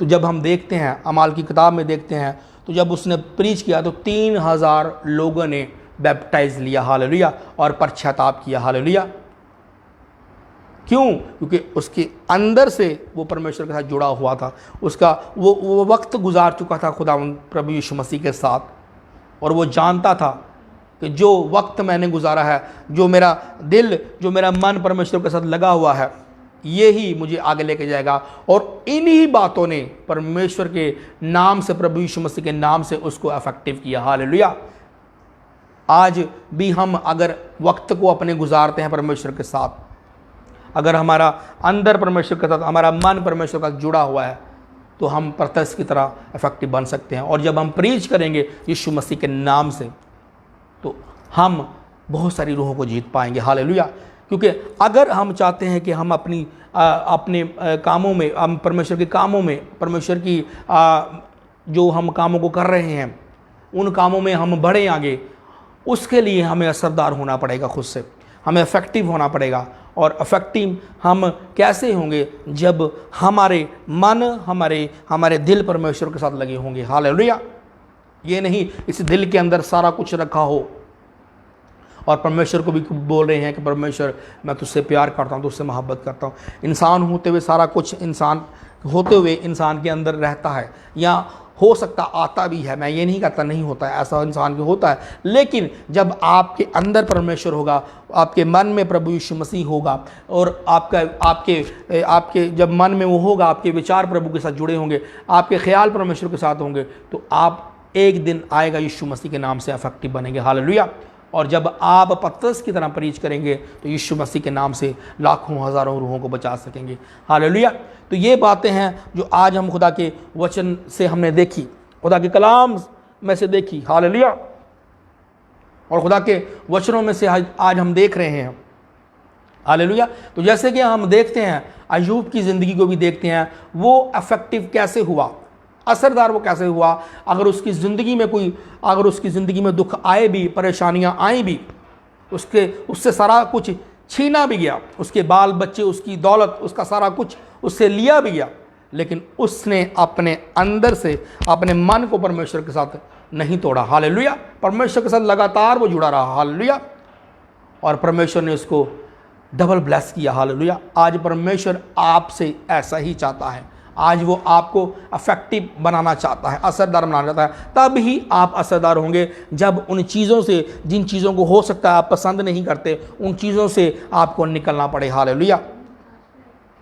Speaker 1: तो जब हम देखते हैं, अमाल की किताब में देखते हैं, तो जब उसने प्रीच किया तो 3000 लोगों ने बैप्टाइज लिया। हालेलुया। और पश्चाताप किया। हालेलुया। क्यों? क्योंकि उसके अंदर से वो परमेश्वर के साथ जुड़ा हुआ था, उसका वो वक्त गुजार चुका था खुदावंद प्रभु यीशु मसीह के साथ, और वो जानता था कि जो वक्त मैंने गुजारा है, जो मेरा दिल, जो मेरा मन परमेश्वर के साथ लगा हुआ है, ये ही मुझे आगे लेके जाएगा। और इन्हीं बातों ने परमेश्वर के नाम से, प्रभु यीशु मसीह के नाम से उसको इफेक्टिव किया। हालेलुया। आज भी हम अगर वक्त को अपने गुजारते हैं परमेश्वर के साथ, अगर हमारा अंदर परमेश्वर के साथ, हमारा मन परमेश्वर का जुड़ा हुआ है, तो हम पतरस की तरह इफेक्टिव बन सकते हैं। और जब हम प्रीच करेंगे यीशु मसीह के नाम से, तो हम बहुत सारी रूहों को जीत पाएंगे। हालेलुया। क्योंकि अगर हम चाहते हैं कि हम अपने कामों में, हम परमेश्वर के कामों में, परमेश्वर की जो हम कामों को कर रहे हैं, उन कामों में हम बढ़ें आगे, उसके लिए हमें असरदार होना पड़ेगा, खुद से हमें इफेक्टिव होना पड़ेगा। और इफेक्टिव हम कैसे होंगे? जब हमारे मन, हमारे दिल परमेश्वर के साथ लगे होंगे। हालेलुया। ये नहीं इस दिल के अंदर सारा कुछ रखा हो और परमेश्वर को भी बोल रहे हैं कि परमेश्वर, मैं तुझसे प्यार करता हूँ, तुझसे मोहब्बत करता हूँ। इंसान होते हुए सारा कुछ इंसान के अंदर रहता है, या हो सकता आता भी है, मैं ये नहीं कहता नहीं होता है, ऐसा इंसान के होता है। लेकिन जब आपके अंदर परमेश्वर होगा, आपके मन में प्रभु यीशु मसीह होगा, और आपके जब मन में वो होगा, आपके विचार प्रभु के साथ जुड़े होंगे, आपके ख्याल परमेश्वर के साथ होंगे, तो आप एक दिन आएगा यीशु मसीह के नाम से इफेक्टिव बनेंगे। हालेलुया। और जब आप पतरस की तरह प्रीच करेंगे तो यीशु मसीह के नाम से लाखों हज़ारों रूहों को बचा सकेंगे। हालेलुया। तो ये बातें हैं जो आज हम खुदा के वचन से हमने देखी, खुदा के कलाम में से देखी। हालेलुया। और खुदा के वचनों में से आज हम देख रहे हैं। हालेलुया। तो जैसे कि हम देखते हैं अय्यूब की ज़िंदगी को भी देखते हैं, वो अफेक्टिव कैसे हुआ, असरदार वो कैसे हुआ। अगर उसकी ज़िंदगी में दुख आए भी, परेशानियां आई भी, उससे सारा कुछ छीना भी गया, उसके बाल बच्चे, उसकी दौलत, उसका सारा कुछ उससे लिया भी गया, लेकिन उसने अपने अंदर से अपने मन को परमेश्वर के साथ नहीं तोड़ा। हालेलुया। परमेश्वर के साथ लगातार वो जुड़ा रहा। हालेलुया। और परमेश्वर ने उसको डबल ब्लेस किया। हालेलुया। आज परमेश्वर आपसे ऐसा ही चाहता है। आज वो आपको अफेक्टिव बनाना चाहता है, असरदार बनाना चाहता है। तब ही आप असरदार होंगे जब उन चीज़ों से, जिन चीज़ों को हो सकता है आप पसंद नहीं करते, उन चीज़ों से आपको निकलना पड़े। हालेलुया।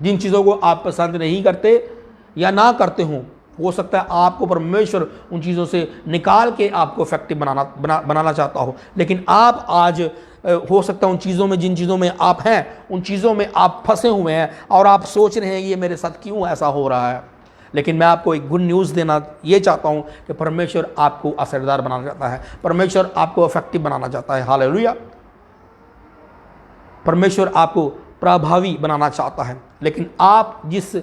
Speaker 1: जिन चीज़ों को आप पसंद नहीं करते या ना करते हो सकता है आपको परमेश्वर उन चीज़ों से निकाल के आपको इफेक्टिव बनाना चाहता हो। लेकिन आप आज हो सकता है उन चीज़ों में, जिन चीज़ों में आप हैं, उन चीज़ों में आप फंसे हुए हैं और आप सोच रहे हैं ये मेरे साथ क्यों ऐसा हो रहा है। लेकिन मैं आपको एक गुड न्यूज़ देना ये चाहता हूँ कि परमेश्वर आपको असरदार बनाना चाहता है, परमेश्वर आपको इफेक्टिव बनाना चाहता है। हालेलुया। परमेश्वर आपको प्रभावी बनाना चाहता है। लेकिन आप जिस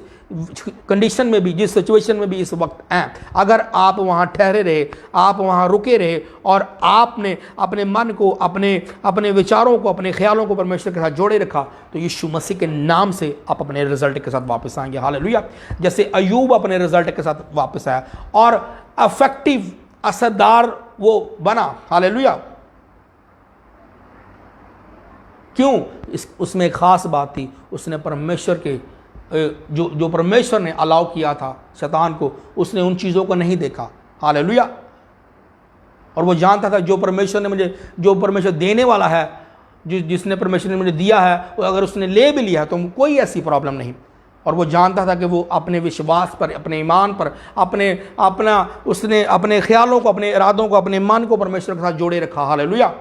Speaker 1: कंडीशन में भी, जिस सिचुएशन में भी इस वक्त हैं, अगर आप वहाँ ठहरे रहे, आप वहाँ रुके रहे और आपने अपने मन को, अपने विचारों को, अपने ख्यालों को परमेश्वर के साथ जोड़े रखा, तो यीशु मसीह के नाम से आप अपने रिजल्ट के साथ वापस आएंगे। हालेलुया। जैसे अय्यूब अपने रिजल्ट के साथ वापस आया और अफेक्टिव, असरदार वो बना। हालेलुया। क्यों? उसमें एक ख़ास बात थी, उसने परमेश्वर के जो परमेश्वर ने अलाउ किया था शैतान को, उसने उन चीज़ों को नहीं देखा। हालेलुया। और वो जानता था जो परमेश्वर देने वाला है, जिसने परमेश्वर ने मुझे दिया है, अगर उसने ले भी लिया है तो कोई ऐसी प्रॉब्लम नहीं। और वो जानता था कि वो अपने विश्वास पर, अपने ईमान पर, उसने अपने ख्यालों को, अपने इरादों को, अपने मन को परमेश्वर के साथ जोड़े रखा। हालेलुया।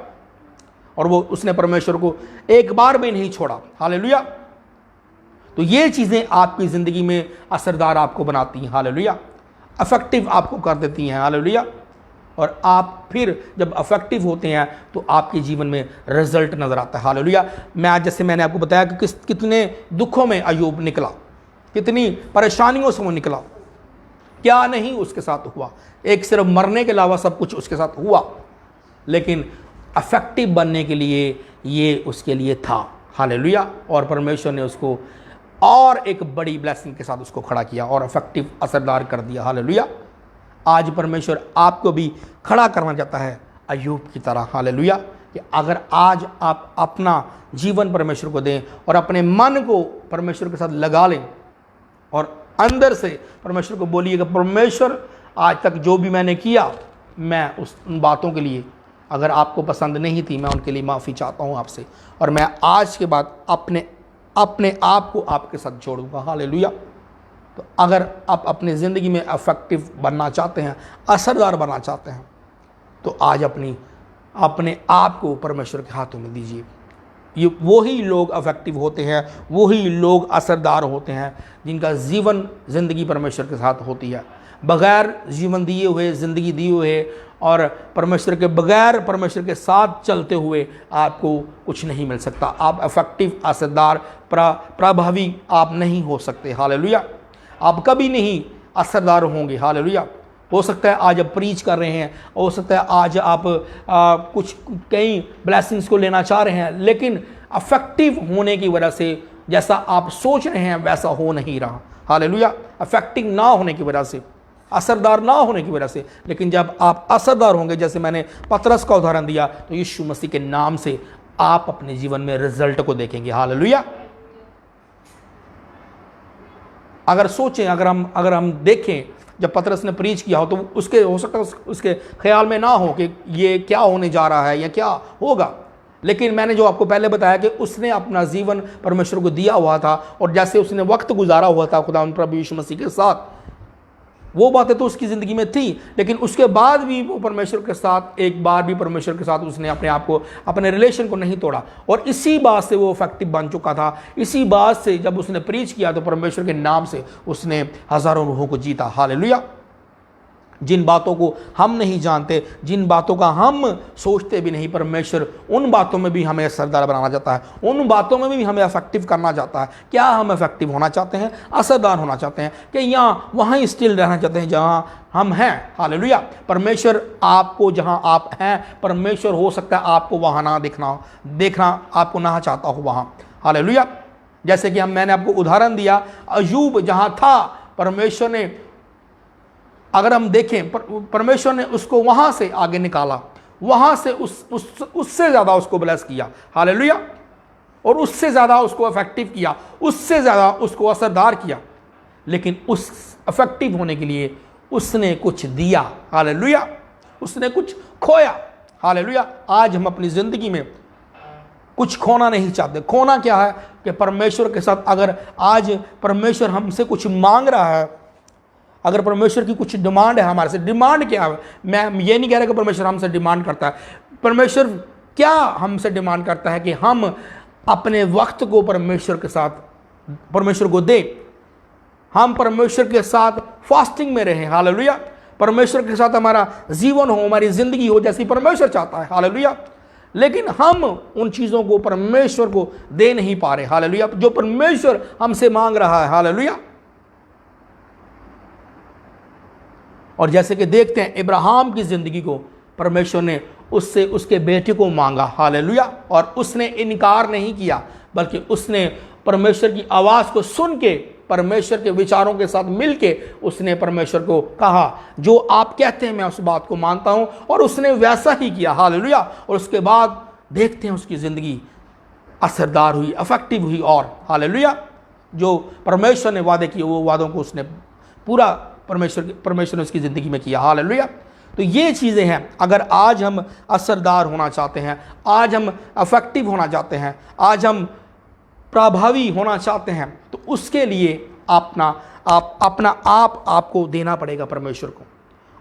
Speaker 1: और वो उसने परमेश्वर को एक बार भी नहीं छोड़ा। हालेलुया। तो ये चीज़ें आपकी ज़िंदगी में असरदार आपको बनाती हैं। हालेलुया। अफेक्टिव आपको कर देती हैं। हालेलुया। और आप फिर जब अफेक्टिव होते हैं तो आपके जीवन में रिजल्ट नज़र आता है। हालेलुया। जैसे मैंने आपको बताया कि कितने दुखों में अय्यूब निकला, कितनी परेशानियों से वो निकला, क्या नहीं उसके साथ हुआ। एक सिर्फ मरने के अलावा सब कुछ उसके साथ हुआ, लेकिन अफेक्टिव बनने के लिए ये उसके लिए था। हालेलुया। और परमेश्वर ने उसको और एक बड़ी ब्लेसिंग के साथ उसको खड़ा किया और अफेक्टिव, असरदार कर दिया। हालेलुया। आज परमेश्वर आपको भी खड़ा करना चाहता है अय्यूब की तरह। हालेलुया। कि अगर आज आप अपना जीवन परमेश्वर को दें और अपने मन को परमेश्वर के साथ लगा लें और अंदर से परमेश्वर को बोलिए कि परमेश्वर आज तक जो भी मैंने किया, मैं उन बातों के लिए, अगर आपको पसंद नहीं थी, मैं उनके लिए माफ़ी चाहता हूँ आपसे, और मैं आज के बाद अपने आप को आपके साथ जोड़ूंगा। हालेलुया। तो अगर आप अपनी ज़िंदगी में अफेक्टिव बनना चाहते हैं, असरदार बनना चाहते हैं, तो आज अपने आप को परमेश्वर के हाथों में दीजिए। ये वही लोग अफेक्टिव होते हैं, वही लोग असरदार होते हैं जिनका ज़िंदगी परमेश्वर के साथ होती है। बग़ैर जीवन दिए हुए, ज़िंदगी दिए हुए और परमेश्वर के बग़ैर, परमेश्वर के साथ चलते हुए आपको कुछ नहीं मिल सकता। आप इफेक्टिव, असरदार, प्रभावी आप नहीं हो सकते। हालेलुया। आप कभी नहीं असरदार होंगे। हालेलुया। हो सकता है आज आप प्रीच कर रहे हैं, हो सकता है आज आप कई ब्लेसिंग्स को लेना चाह रहे हैं, लेकिन अफेक्टिव होने की वजह से जैसा आप सोच रहे हैं वैसा हो नहीं रहा। हालेलुया। अफेक्टिव ना होने की वजह से, असरदार ना होने की वजह से। लेकिन जब आप असरदार होंगे, जैसे मैंने पतरस का उदाहरण दिया, तो यीशु मसीह के नाम से आप अपने जीवन में रिजल्ट को देखेंगे। हालेलुया। अगर सोचें, अगर हम देखें, जब पतरस ने प्रीच किया हो तो उसके हो सकता है उसके ख्याल में ना हो कि ये क्या होने जा रहा है या क्या होगा, लेकिन मैंने जो आपको पहले बताया कि उसने अपना जीवन परमेश्वर को दिया हुआ था और जैसे उसने वक्त गुजारा हुआ था खुदा प्रभु यीशु मसीह के साथ, वो बातें तो उसकी ज़िंदगी में थी, लेकिन उसके बाद भी वो परमेश्वर के साथ, एक बार भी परमेश्वर के साथ उसने अपने आप को, अपने रिलेशन को नहीं तोड़ा। और इसी बात से वो इफेक्टिव बन चुका था। इसी बात से जब उसने प्रीच किया तो परमेश्वर के नाम से उसने हज़ारों रूहों को जीता। हालेलुया। जिन बातों को हम नहीं जानते, जिन बातों का हम सोचते भी नहीं, परमेश्वर उन बातों में भी हमें असरदार बनाना चाहता है, उन बातों में भी हमें इफेक्टिव करना चाहता है। क्या हम इफेक्टिव होना चाहते हैं, असरदार होना चाहते हैं, कि यहाँ वहीं स्टिल रहना चाहते हैं जहाँ हम हैं? हालेलुया। परमेश्वर आपको जहाँ आप हैं, परमेश्वर हो सकता है आपको वहाँ ना देखना आपको ना चाहता हो वहाँ। हालेलुया। जैसे कि मैंने आपको उदाहरण दिया, अय्यूब जहाँ था, परमेश्वर ने, अगर हम देखें, परमेश्वर ने उसको वहां से आगे निकाला, वहां से उससे ज़्यादा उसको ब्लेस किया। हालेलुया। और उससे ज़्यादा उसको इफेक्टिव किया, उससे ज़्यादा उसको असरदार किया। लेकिन उस इफेक्टिव होने के लिए उसने कुछ दिया। हालेलुया। उसने कुछ खोया। हालेलुया। आज हम अपनी ज़िंदगी में कुछ खोना नहीं चाहते। खोना क्या है कि परमेश्वर के साथ, अगर आज परमेश्वर हमसे कुछ मांग रहा है, अगर परमेश्वर की कुछ डिमांड है हमारे से, डिमांड क्या है? मैं ये नहीं कह रहा कि परमेश्वर हमसे डिमांड करता है। परमेश्वर क्या हमसे डिमांड करता है कि हम अपने वक्त को परमेश्वर के साथ, परमेश्वर को दें। हम परमेश्वर के साथ फास्टिंग में रहें। हालेलुया। परमेश्वर के साथ हमारा जीवन हो, हमारी ज़िंदगी हो जैसी परमेश्वर चाहता है। हालेलुया। लेकिन हम उन चीज़ों को परमेश्वर को दे नहीं पा रहे। हालेलुया। जो परमेश्वर हमसे मांग रहा है। हालेलुया। और जैसे कि देखते हैं इब्राहिम की ज़िंदगी को परमेश्वर ने उससे उसके बेटे को मांगा। हालेलुया। और उसने इनकार नहीं किया, बल्कि उसने परमेश्वर की आवाज़ को सुन के, परमेश्वर के विचारों के साथ मिलके उसने परमेश्वर को कहा, जो आप कहते हैं मैं उस बात को मानता हूं, और उसने वैसा ही किया। हालेलुया। और उसके बाद देखते हैं उसकी ज़िंदगी असरदार हुई, इफेक्टिव हुई। और हालेलुया, जो परमेश्वर ने वादे किए वो वादों को उसने पूरा परमेश्वर ने उसकी ज़िंदगी में किया। हालेलुया। तो ये चीज़ें हैं। अगर आज हम असरदार होना चाहते हैं, आज हम इफेक्टिव होना चाहते हैं, आज हम प्रभावी होना चाहते हैं, तो उसके लिए अपना आपको देना पड़ेगा परमेश्वर को।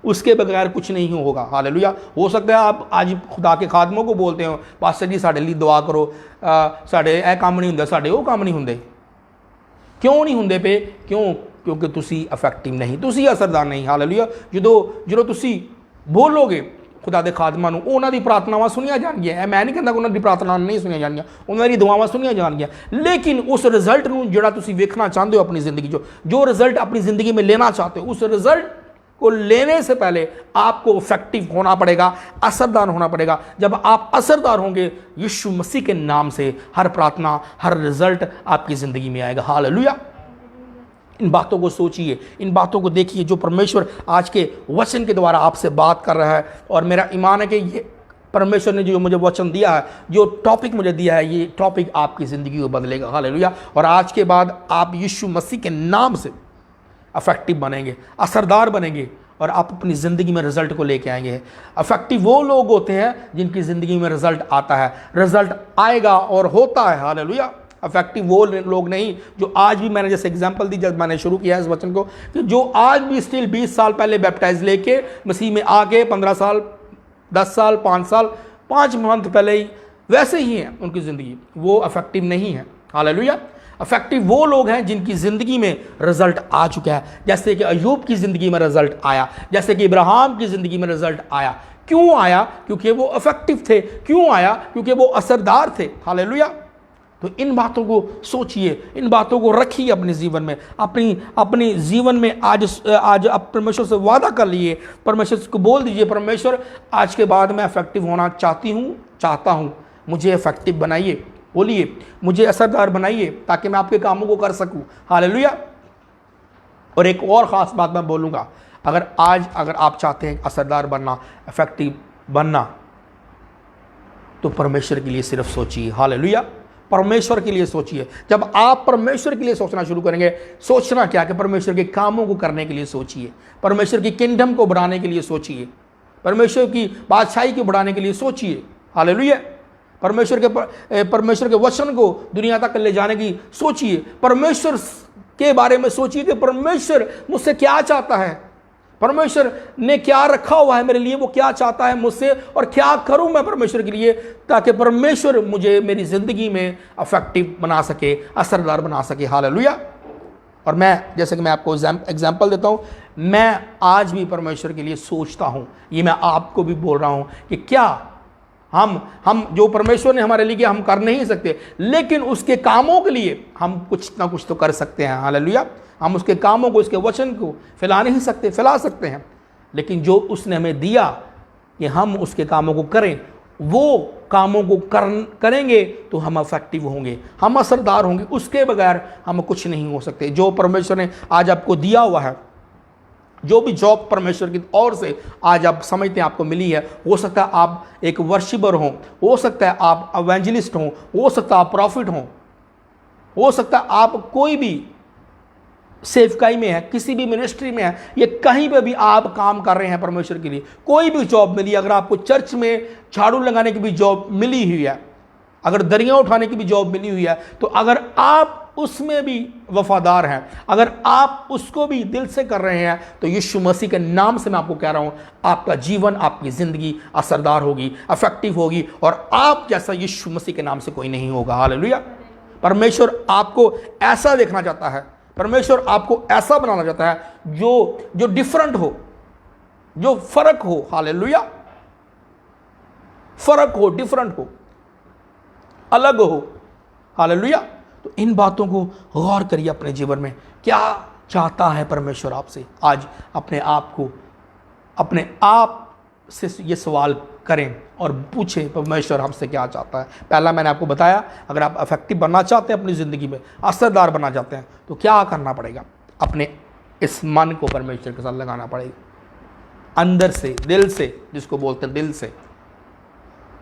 Speaker 1: उसके बगैर कुछ नहीं होगा। हालेलुया। हो सकता है आप आज खुदा के खादमों को बोलते हो, पास्टर जी साढ़े लिए दुआ करो, साढ़े ए काम नहीं हुंदे, साढ़े वो काम नहीं हुंदे। क्यों नहीं हुंदे पे? क्योंकि तुसी इफेक्टिव नहीं, तुसी असरदार नहीं। हालेलुया। जो तुसी बोलोगे खुदा दे खादमां नूं, उन्हां दी प्रार्थनावां सुनिया जाणगियां। मैं नहीं कहता कि उन्हां दी प्रार्थना नहीं सुनिया जाणगियां, उन्हां दी दुआवां सुनिया जाणगियां, लेकिन उस रिजल्ट नूं जिहड़ा तुसी वेखना चाहते हो अपनी ज़िंदगी जो रिजल्ट अपनी ज़िंदगी में लेना चाहते हो, उस रिजल्ट को लेने से पहले आपको इफेक्टिव होना पड़ेगा, असरदार होना पड़ेगा। जब आप असरदार होंगे, यीशु मसीह के नाम से हर प्रार्थना, हर रिजल्ट आपकी ज़िंदगी में आएगा। हालेलुया। इन बातों को सोचिए, इन बातों को देखिए, जो परमेश्वर आज के वचन के द्वारा आपसे बात कर रहा है। और मेरा ईमान है कि ये परमेश्वर ने जो मुझे वचन दिया है, जो टॉपिक मुझे दिया है, ये टॉपिक आपकी ज़िंदगी को बदलेगा। हालेलुया। और आज के बाद आप यीशु मसीह के नाम से इफेक्टिव बनेंगे, असरदार बनेंगे, और आप अपनी ज़िंदगी में रिजल्ट को लेके आएंगे। इफेक्टिव वो लोग होते हैं जिनकी ज़िंदगी में रिजल्ट आता है, रिजल्ट आएगा और होता है। हालेलुया। इफेक्टिव वो लोग नहीं जो आज भी, मैंने जैसे एग्जांपल दी जब मैंने शुरू किया इस वचन को, कि जो आज भी स्टिल 20 साल पहले बैप्टाइज लेके मसीह में आके 15 साल 10 साल 5 साल 5 मंथ पहले ही वैसे ही हैं उनकी ज़िंदगी, वो इफेक्टिव नहीं है। हालेलुया। इफेक्टिव वो लोग हैं जिनकी ज़िंदगी में रिजल्ट आ चुका है, जैसे कि अय्यूब की ज़िंदगी में रिजल्ट आया, जैसे कि इब्राहिम की ज़िंदगी में रिजल्ट आया। क्यों आया? क्योंकि वो इफेक्टिव थे। क्यों आया? क्योंकि वो असरदार थे। हालेलुया। तो इन बातों को सोचिए, इन बातों को रखिए अपने जीवन में, अपनी जीवन में। आज आप परमेश्वर से वादा कर लिए, परमेश्वर को बोल दीजिए, परमेश्वर आज के बाद मैं इफेक्टिव होना चाहता हूँ, मुझे इफेक्टिव बनाइए। बोलिए, मुझे असरदार बनाइए ताकि मैं आपके कामों को कर सकूं। हालेलुया। और एक और ख़ास बात मैं बोलूँगा, अगर आप चाहते हैं असरदार बनना, इफेक्टिव बनना, तो परमेश्वर के लिए सिर्फ सोचिए। हालेलुया। परमेश्वर के लिए सोचिए। जब आप परमेश्वर के लिए सोचना शुरू करेंगे, सोचना क्या कि परमेश्वर के कामों को करने के लिए सोचिए, परमेश्वर की किंगडम को बढ़ाने के लिए सोचिए, परमेश्वर की बादशाही को बढ़ाने के लिए सोचिए। हालेलुया। परमेश्वर के वचन को दुनिया तक ले जाने की सोचिए। परमेश्वर के बारे में सोचिए कि परमेश्वर मुझसे क्या चाहता है, परमेश्वर ने क्या रखा हुआ है मेरे लिए, वो क्या चाहता है मुझसे, और क्या करूं मैं परमेश्वर के लिए, ताकि परमेश्वर मुझे मेरी ज़िंदगी में अफेक्टिव बना सके, असरदार बना सके। हालेलुया। और मैं, जैसे कि मैं आपको एग्जाम्पल देता हूं, मैं आज भी परमेश्वर के लिए सोचता हूं, ये मैं आपको भी बोल रहा हूं कि क्या हम जो परमेश्वर ने हमारे लिए किया हम कर नहीं सकते, लेकिन उसके कामों के लिए हम कुछ ना कुछ तो कर सकते हैं। हालेलुया। हम उसके कामों को, उसके वचन को फैला नहीं सकते, फैला सकते हैं, लेकिन जो उसने हमें दिया कि हम उसके कामों को करें, वो कामों को करेंगे तो हम इफेक्टिव होंगे, हम असरदार होंगे। उसके बगैर हम कुछ नहीं हो सकते। जो परमेश्वर ने आज आपको दिया हुआ है, जो भी जॉब परमेश्वर की ओर से आज आप समझते हैं आपको मिली है, हो सकता है आप एक वर्शिपर हों, हो सकता है आप एवेंजलिस्ट हों, हो सकता है आप प्रॉफिट हों, हो सकता है आप कोई भी सेवकाई में है, किसी भी मिनिस्ट्री में है, या कहीं पे भी आप काम कर रहे हैं परमेश्वर के लिए, कोई भी जॉब मिली, अगर आपको चर्च में झाड़ू लगाने की भी जॉब मिली हुई है, अगर दरिया उठाने की भी जॉब मिली हुई है, तो अगर आप उसमें भी वफादार हैं, अगर आप उसको भी दिल से कर रहे हैं, तो यीशु मसीह के नाम से मैं आपको कह रहा हूं, आपका जीवन, आपकी ज़िंदगी असरदार होगी, अफेक्टिव होगी, और आप जैसा यीशु मसीह के नाम से कोई नहीं होगा। हालेलुया। परमेश्वर आपको ऐसा देखना चाहता है, परमेश्वर आपको ऐसा बनाना चाहता है जो डिफरेंट हो, जो फर्क हो। हालेलुया। फर्क हो, डिफरेंट हो, अलग हो। हालेलुया। तो इन बातों को गौर करिए अपने जीवन में, क्या चाहता है परमेश्वर आपसे। आज अपने आप से ये सवाल करें और पूछें, परमेश्वर हमसे क्या चाहता है। पहला मैंने आपको बताया, अगर आप इफेक्टिव बनना चाहते हैं अपनी ज़िंदगी में, असरदार बनना चाहते हैं, तो क्या करना पड़ेगा, अपने इस मन को परमेश्वर के साथ लगाना पड़ेगा, अंदर से, दिल से, जिसको बोलते हैं दिल से,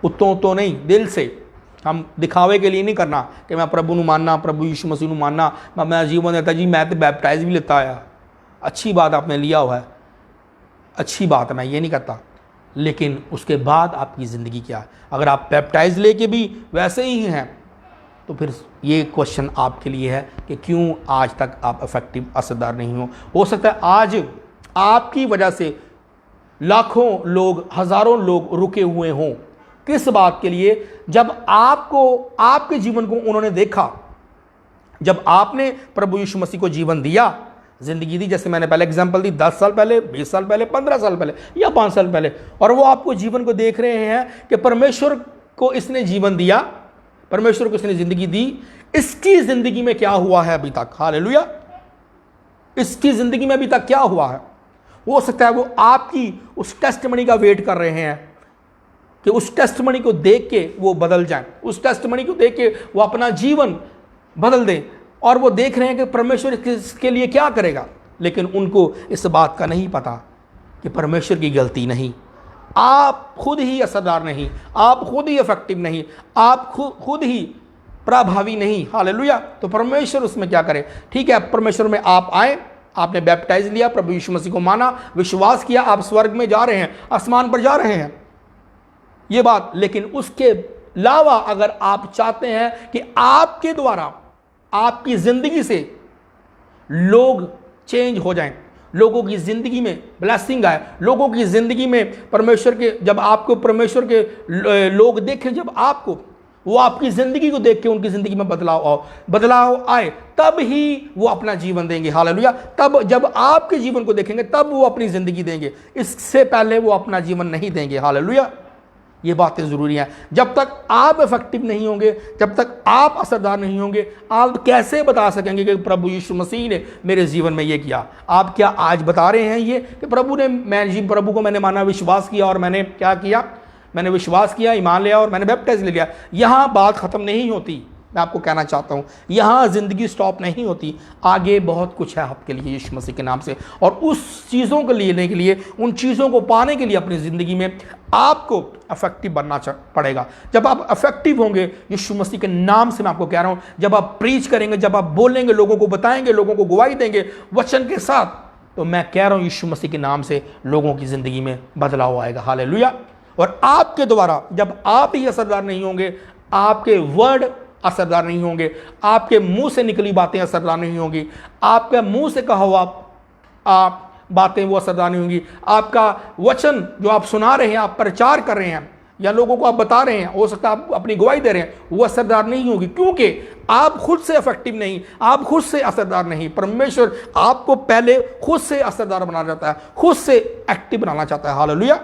Speaker 1: उतों तो नहीं, दिल से। हम दिखावे के लिए नहीं करना कि मैं प्रभु ਨੂੰ मानना, प्रभु यीशु मसीह ਨੂੰ मानना, मैं जीवन देता जी, मैं तो बैप्टाइज भी लेता आया। अच्छी बात आपने लिया हुआ है, अच्छी बात है, मैं ये नहीं करता, लेकिन उसके बाद आपकी ज़िंदगी क्या है। अगर आप बैप्टाइज लेके भी वैसे ही हैं, तो फिर ये क्वेश्चन आपके लिए है कि क्यों आज तक आप इफेक्टिव, असरदार नहीं हो सकता है आज आपकी वजह से लाखों लोग, हज़ारों लोग रुके हुए हों। किस बात के लिए? जब आपके जीवन को उन्होंने देखा, जब आपने प्रभु यीशु मसीह को जीवन दिया, ज़िंदगी दी, जैसे मैंने पहले एग्जांपल दी, 10 साल पहले, 20 साल पहले, 15 साल पहले या 5 साल पहले, और वो आपको जीवन को देख रहे हैं कि परमेश्वर को इसने जीवन दिया, परमेश्वर को इसने ज़िंदगी दी, इसकी ज़िंदगी में क्या हुआ है अभी तक। हालेलुया। इसकी ज़िंदगी में अभी तक क्या हुआ है। हो सकता है वो आपकी उस टेस्टमनी का वेट कर रहे हैं कि उस टेस्टमनी को देख के वो बदल जाएं, उस टेस्टमनी को देख के वो अपना जीवन बदल दें, और वो देख रहे हैं कि परमेश्वर इसके लिए क्या करेगा, लेकिन उनको इस बात का नहीं पता कि परमेश्वर की गलती नहीं, आप खुद ही असरदार नहीं, आप खुद ही इफेक्टिव नहीं, आप खुद ही प्रभावी नहीं। हालेलुया। तो परमेश्वर उसमें क्या करे। ठीक है, परमेश्वर में आप आए, आपने बैप्टाइज लिया, प्रभु यीशु मसीह को माना, विश्वास किया, आप स्वर्ग में जा रहे हैं, आसमान पर जा रहे हैं, ये बात। लेकिन उसके अलावा अगर आप चाहते हैं कि आपके द्वारा, आपकी ज़िंदगी से लोग चेंज हो जाएं, लोगों की ज़िंदगी में ब्लेसिंग आए, लोगों की ज़िंदगी में परमेश्वर के, जब आपको परमेश्वर के लोग देखें, जब आपको, वो आपकी ज़िंदगी को देख के उनकी ज़िंदगी में बदलाव आए, तब ही वो अपना जीवन देंगे। हालेलुया। तब जब आपके जीवन को देखेंगे, तब वो अपनी ज़िंदगी देंगे, इससे पहले वो अपना जीवन नहीं देंगे। हालेलुया। ये बातें ज़रूरी हैं। जब तक आप इफेक्टिव नहीं होंगे, जब तक आप असरदार नहीं होंगे, आप कैसे बता सकेंगे कि प्रभु यीशु मसीह ने मेरे जीवन में ये किया। आप क्या आज बता रहे हैं ये कि प्रभु को मैंने माना, विश्वास किया, और मैंने क्या किया, मैंने विश्वास किया, ईमान लिया, और मैंने बैप्टाइज ले लिया। यहाँ बात ख़त्म नहीं होती। मैं आपको कहना चाहता हूँ, यहाँ ज़िंदगी स्टॉप नहीं होती, आगे बहुत कुछ है आपके लिए यीशु मसीह के नाम से। और उस चीज़ों को लेने के लिए, उन चीज़ों को पाने के लिए अपनी ज़िंदगी में आपको इफेक्टिव बनना पड़ेगा। जब आप इफेक्टिव होंगे यीशु मसीह के नाम से, मैं आपको कह रहा हूँ, जब आप प्रीच करेंगे, जब आप बोलेंगे, लोगों को बताएंगे, लोगों को गवाही देंगे वचन के साथ, तो मैं कह रहा हूँ यीशु मसीह के नाम से लोगों की ज़िंदगी में बदलाव आएगा। हालेलुया। और आपके द्वारा, जब आप ही असरदार नहीं होंगे, आपके वर्ड असरदार नहीं होंगे, आपके मुंह से निकली बातें असरदार नहीं होंगी, आपके मुंह से कहा हुआ बातें वो असरदार नहीं होंगी। आपका वचन जो आप सुना रहे हैं, आप प्रचार कर रहे हैं या लोगों को आप बता रहे हैं, हो सकता है आप अपनी गवाही दे रहे हैं, वो असरदार नहीं होगी, क्योंकि आप खुद से इफेक्टिव नहीं, आप खुद से असरदार नहीं। परमेश्वर आपको पहले खुद से असरदार बनाना चाहता है, खुद से एक्टिव बनाना चाहता है। हालेलुया।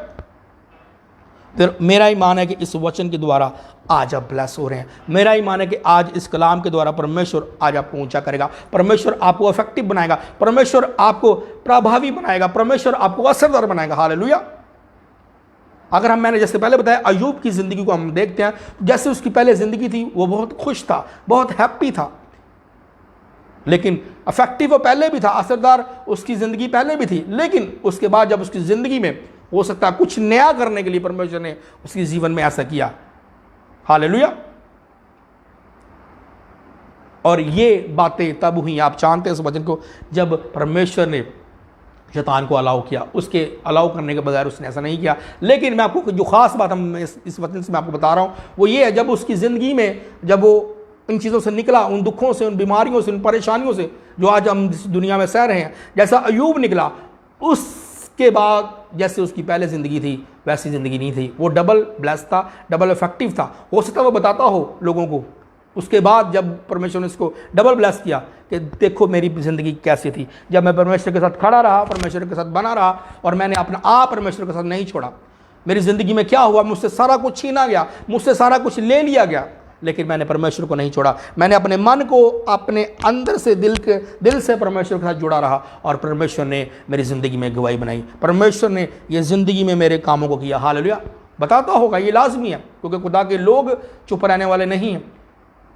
Speaker 1: तो मेरा ईमान है कि इस वचन के द्वारा आज आप ब्लेस हो रहे हैं। मेरा ईमान है कि आज इस कलाम के द्वारा परमेश्वर आज आपको ऊंचा करेगा, परमेश्वर आपको इफेक्टिव बनाएगा, परमेश्वर आपको प्रभावी बनाएगा, परमेश्वर आपको असरदार बनाएगा। हालेलुया। अगर मैंने जैसे पहले बताया, अय्यूब की ज़िंदगी को हम देखते हैं, जैसे उसकी पहले ज़िंदगी थी वो बहुत खुश था, बहुत हैप्पी था, लेकिन इफेक्टिव वो पहले भी था, असरदार उसकी ज़िंदगी पहले भी थी, लेकिन उसके बाद जब उसकी ज़िंदगी में हो सकता है कुछ नया करने के लिए परमेश्वर ने उसके जीवन में ऐसा किया। हालेलुया। और ये बातें तब हुई, आप जानते हैं इस वचन को, जब परमेश्वर ने शैतान को अलाउ किया। उसके अलाउ करने के बगैर उसने ऐसा नहीं किया। लेकिन मैं आपको जो ख़ास बात हम इस वचन से मैं आपको बता रहा हूँ वो ये है, जब उसकी ज़िंदगी में जब वो इन चीज़ों से निकला, उन दुखों से, उन बीमारियों से, उन परेशानियों से जो आज हम इस दुनिया में सह रहे हैं, जैसा अय्यूब निकला, उसके बाद जैसे उसकी पहले ज़िंदगी थी वैसी ज़िंदगी नहीं थी। वो डबल ब्लेस था, डबल इफेक्टिव था। हो सकता है वो बताता हो लोगों को उसके बाद जब परमेश्वर ने इसको डबल ब्लेस किया कि देखो मेरी ज़िंदगी कैसी थी, जब मैं परमेश्वर के साथ खड़ा रहा, परमेश्वर के साथ बना रहा और मैंने अपना आप परमेश्वर के साथ नहीं छोड़ा। मेरी ज़िंदगी में क्या हुआ, मुझसे सारा कुछ छीना गया, मुझसे सारा कुछ ले लिया गया, लेकिन मैंने परमेश्वर को नहीं छोड़ा। मैंने अपने मन को अपने अंदर से दिल से परमेश्वर के साथ जुड़ा रहा और परमेश्वर ने मेरी ज़िंदगी में गवाही बनाई। परमेश्वर ने ये ज़िंदगी में मेरे कामों को किया। हालेलुया। बताता होगा, ये लाजमी है, क्योंकि खुदा के लोग चुप रहने वाले नहीं हैं।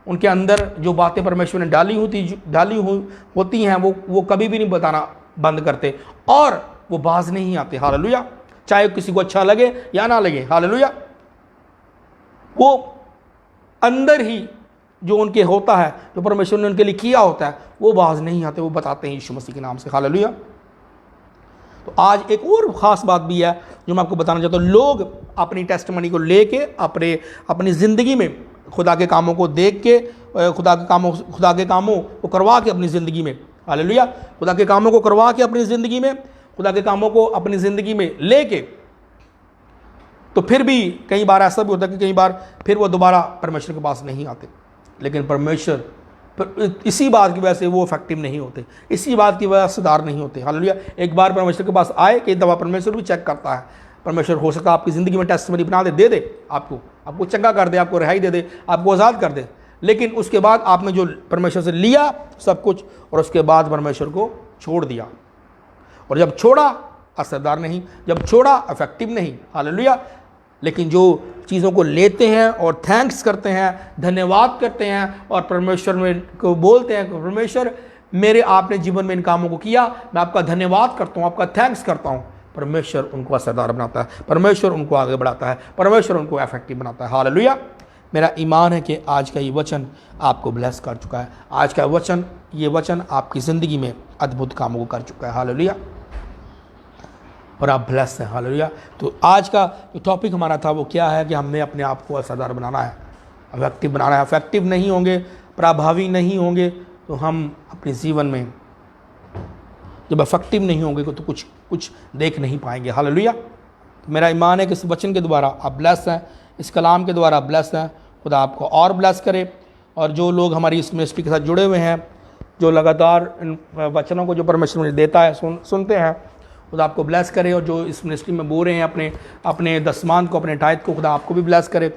Speaker 1: उनके अंदर जो बातें परमेश्वर ने डाली होती हैं वो कभी भी नहीं बताना बंद करते और वो बाज नहीं आते। हालेलुया। चाहे किसी को अच्छा लगे या ना लगे। हालेलुया। वो अंदर ही जो उनके होता है, जो परमेश्वर ने उनके लिए किया होता है, वो बाज नहीं आते, वो बताते हैं यीशु मसीह के नाम से। हालेलुया। तो आज एक और ख़ास बात भी है जो मैं आपको बताना चाहता हूँ। लोग अपनी टेस्टमनी को लेके अपनी ज़िंदगी में खुदा के कामों को देख के, खुदा के कामों को करवा के अपनी ज़िंदगी में, हालेलुया, खुदा के कामों को करवा के अपनी ज़िंदगी में, खुदा के कामों को अपनी ज़िंदगी में लेके, तो फिर भी कई बार ऐसा भी होता है कि कई बार फिर वो दोबारा परमेश्वर के पास नहीं आते। लेकिन परमेश्वर इसी बात की वजह से वो इफेक्टिव नहीं होते, इसी बात की वजह से सुधार नहीं होते। हालेलुया। एक बार परमेश्वर के पास आए, कई दफ़ा परमेश्वर भी चेक करता है। परमेश्वर हो सकता है आपकी ज़िंदगी में टेस्टमनी बना दे आपको चंगा कर दे, आपको रिहाई दे, आपको आज़ाद कर दे, लेकिन उसके बाद आपने जो परमेश्वर से लिया सब कुछ और उसके बाद परमेश्वर को छोड़ दिया, और जब छोड़ा असरदार नहीं, जब छोड़ा इफेक्टिव नहीं। हालेलुया। लेकिन जो चीज़ों को लेते हैं और थैंक्स करते हैं, धन्यवाद करते हैं और परमेश्वर में को बोलते हैं, परमेश्वर मेरे आपने जीवन में इन कामों को किया, मैं आपका धन्यवाद करता हूँ, आपका थैंक्स करता हूँ, परमेश्वर उनको असरदार बनाता है, परमेश्वर उनको आगे बढ़ाता है, परमेश्वर उनको इफेक्टिव बनाता है। हालेलुया। मेरा ईमान है कि आज का ये वचन आपको ब्लेस कर चुका है। आज का ये वचन आपकी ज़िंदगी में अद्भुत कामों को कर चुका है। हालेलुया। और आप ब्लेस हैं। हालेलुया। तो आज का जो टॉपिक हमारा था वो क्या है कि हमने अपने आप को असरदार बनाना है, इफेक्टिव बनाना है। इफेक्टिव नहीं होंगे, प्रभावी नहीं होंगे, तो हम अपने जीवन में जब इफेक्टिव नहीं होंगे तो कुछ देख नहीं पाएंगे। हालेलुया। तो मेरा ईमान है कि इस वचन के द्वारा आप ब्लेस हैं, इस कलाम के द्वारा आप ब्लेस हैं। खुदा आपको और ब्लेस करे। और जो लोग हमारी इस मिनिस्ट्री के साथ जुड़े हुए हैं, जो लगातार इन वचनों को जो परमेश्वर मुझे देता है सुनते हैं, खुदा आपको ब्लेस करे। और जो इस मिनिस्ट्री में बो रहे हैं अपने दसमांत को, अपने टाइट को, खुदा आपको भी ब्लेस करे।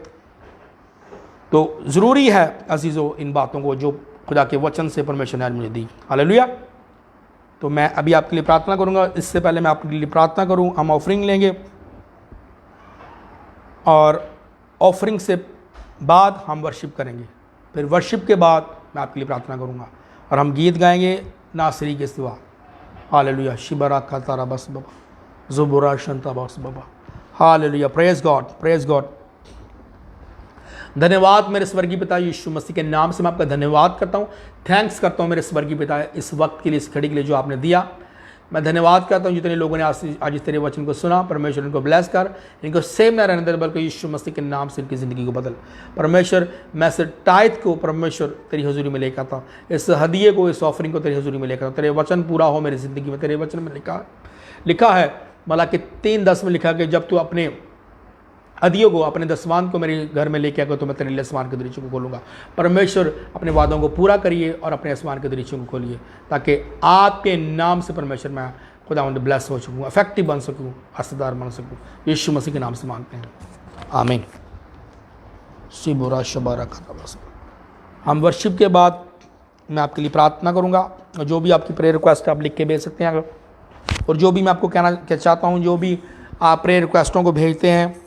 Speaker 1: तो ज़रूरी है अजीज़ों इन बातों को जो खुदा के वचन से परमेश्वर ने आज मुझे दी। हालेलुया। तो मैं अभी आपके लिए प्रार्थना करूंगा। इससे पहले मैं आपके लिए प्रार्थना करूं, हम ऑफरिंग लेंगे और ऑफरिंग से बाद हम वर्शिप करेंगे। फिर वर्शिप के बाद मैं आपके लिए प्रार्थना करूंगा और हम गीत गाएंगे नासरी के सिवा। हालेलुया। शिबरा का तारा बस बाबा, जुबुरा शंता बस बाबा। Hallelujah. Praise God, praise God. धन्यवाद मेरे स्वर्गीय पिता यीशु मसीह के नाम से मैं आपका धन्यवाद करता हूँ, थैंक्स करता हूँ मेरे स्वर्गीय पिता इस वक्त के लिए, इस घड़ी के लिए जो आपने दिया। मैं धन्यवाद करता हूँ जितने लोगों ने आज इस तेरे वचन को सुना। परमेश्वर इनको ब्लेस कर, इनको सेम न रहने दे, बल्कि यीशु मसीह के नाम से इनकी ज़िंदगी को बदल। परमेश्वर मैं से टाइट को परमेश्वर तेरी हजूरी में लेकर आता हूँ, इस हदिये को, इस ऑफरिंग को तेरी हजूरी में लेकर आता हूँ। तेरे वचन पूरा हो मेरी ज़िंदगी में। तेरे वचन में लिखा लिखा है मलाकी 3:10 में लिखा कि जब तू अपने हदियों को, अपने दसवान को मेरे घर में लेके आकर तो मैं तेरे लिए आसमान के दरीचों को खोलूँगा। परमेश्वर अपने वादों को पूरा करिए और अपने आसमान के दरीचों को खोलिए, ताकि आपके नाम से परमेश्वर मैं खुदावंद ब्लेस हो सकूँ, इफेक्टिव बन सकूँ, असरदार बन सकूँ। यीशु मसीह के नाम से मांगते हैं, आमीन। सिबोरा शबारा खतबस। हम वर्शिप के बाद मैं आपके लिए प्रार्थना करूँगा, और जो भी आपकी प्रेयर रिक्वेस्ट आप लिख के भेज सकते हैं अगर, और जो भी मैं आपको कहना चाहता हूँ, जो भी आप प्रेयर रिक्वेस्टों को भेजते हैं,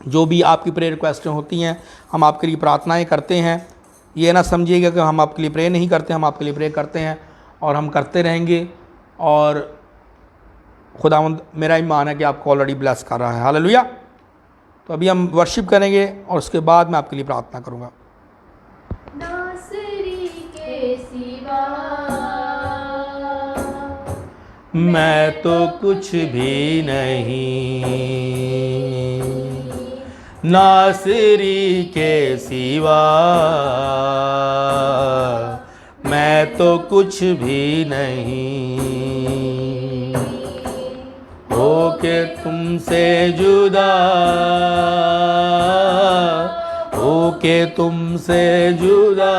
Speaker 1: जो भी आपकी प्रेयर रिक्वेस्टें होती हैं, हम आपके लिए प्रार्थनाएं करते हैं। ये ना समझिएगा कि हम आपके लिए प्रे नहीं करते, हम आपके लिए प्रे करते हैं और हम करते रहेंगे। और खुदावंद मेरा ईमान है कि आपको ऑलरेडी ब्लेस कर रहा है। हालेलुया। तो अभी हम वर्शिप करेंगे और उसके बाद मैं आपके लिए प्रार्थना करूँगा।
Speaker 2: नासरी के सिवा
Speaker 1: मैं तो कुछ भी नहीं, नासरी के सिवा मैं तो कुछ भी नहीं, होके तुमसे जुदा, होके तुमसे जुदा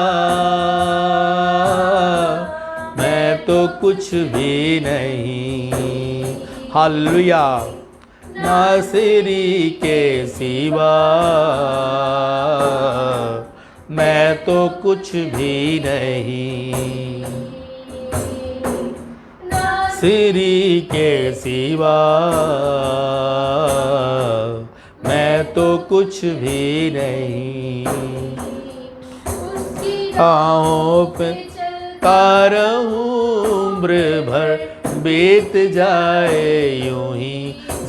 Speaker 1: मैं तो कुछ भी नहीं। हालेलुया। नासरी के सिवा मैं तो कुछ भी नहीं, नासरी के सिवा मैं तो कुछ भी नहीं। आओ पे रहूं उम्र भर, बीत जाए यूं ही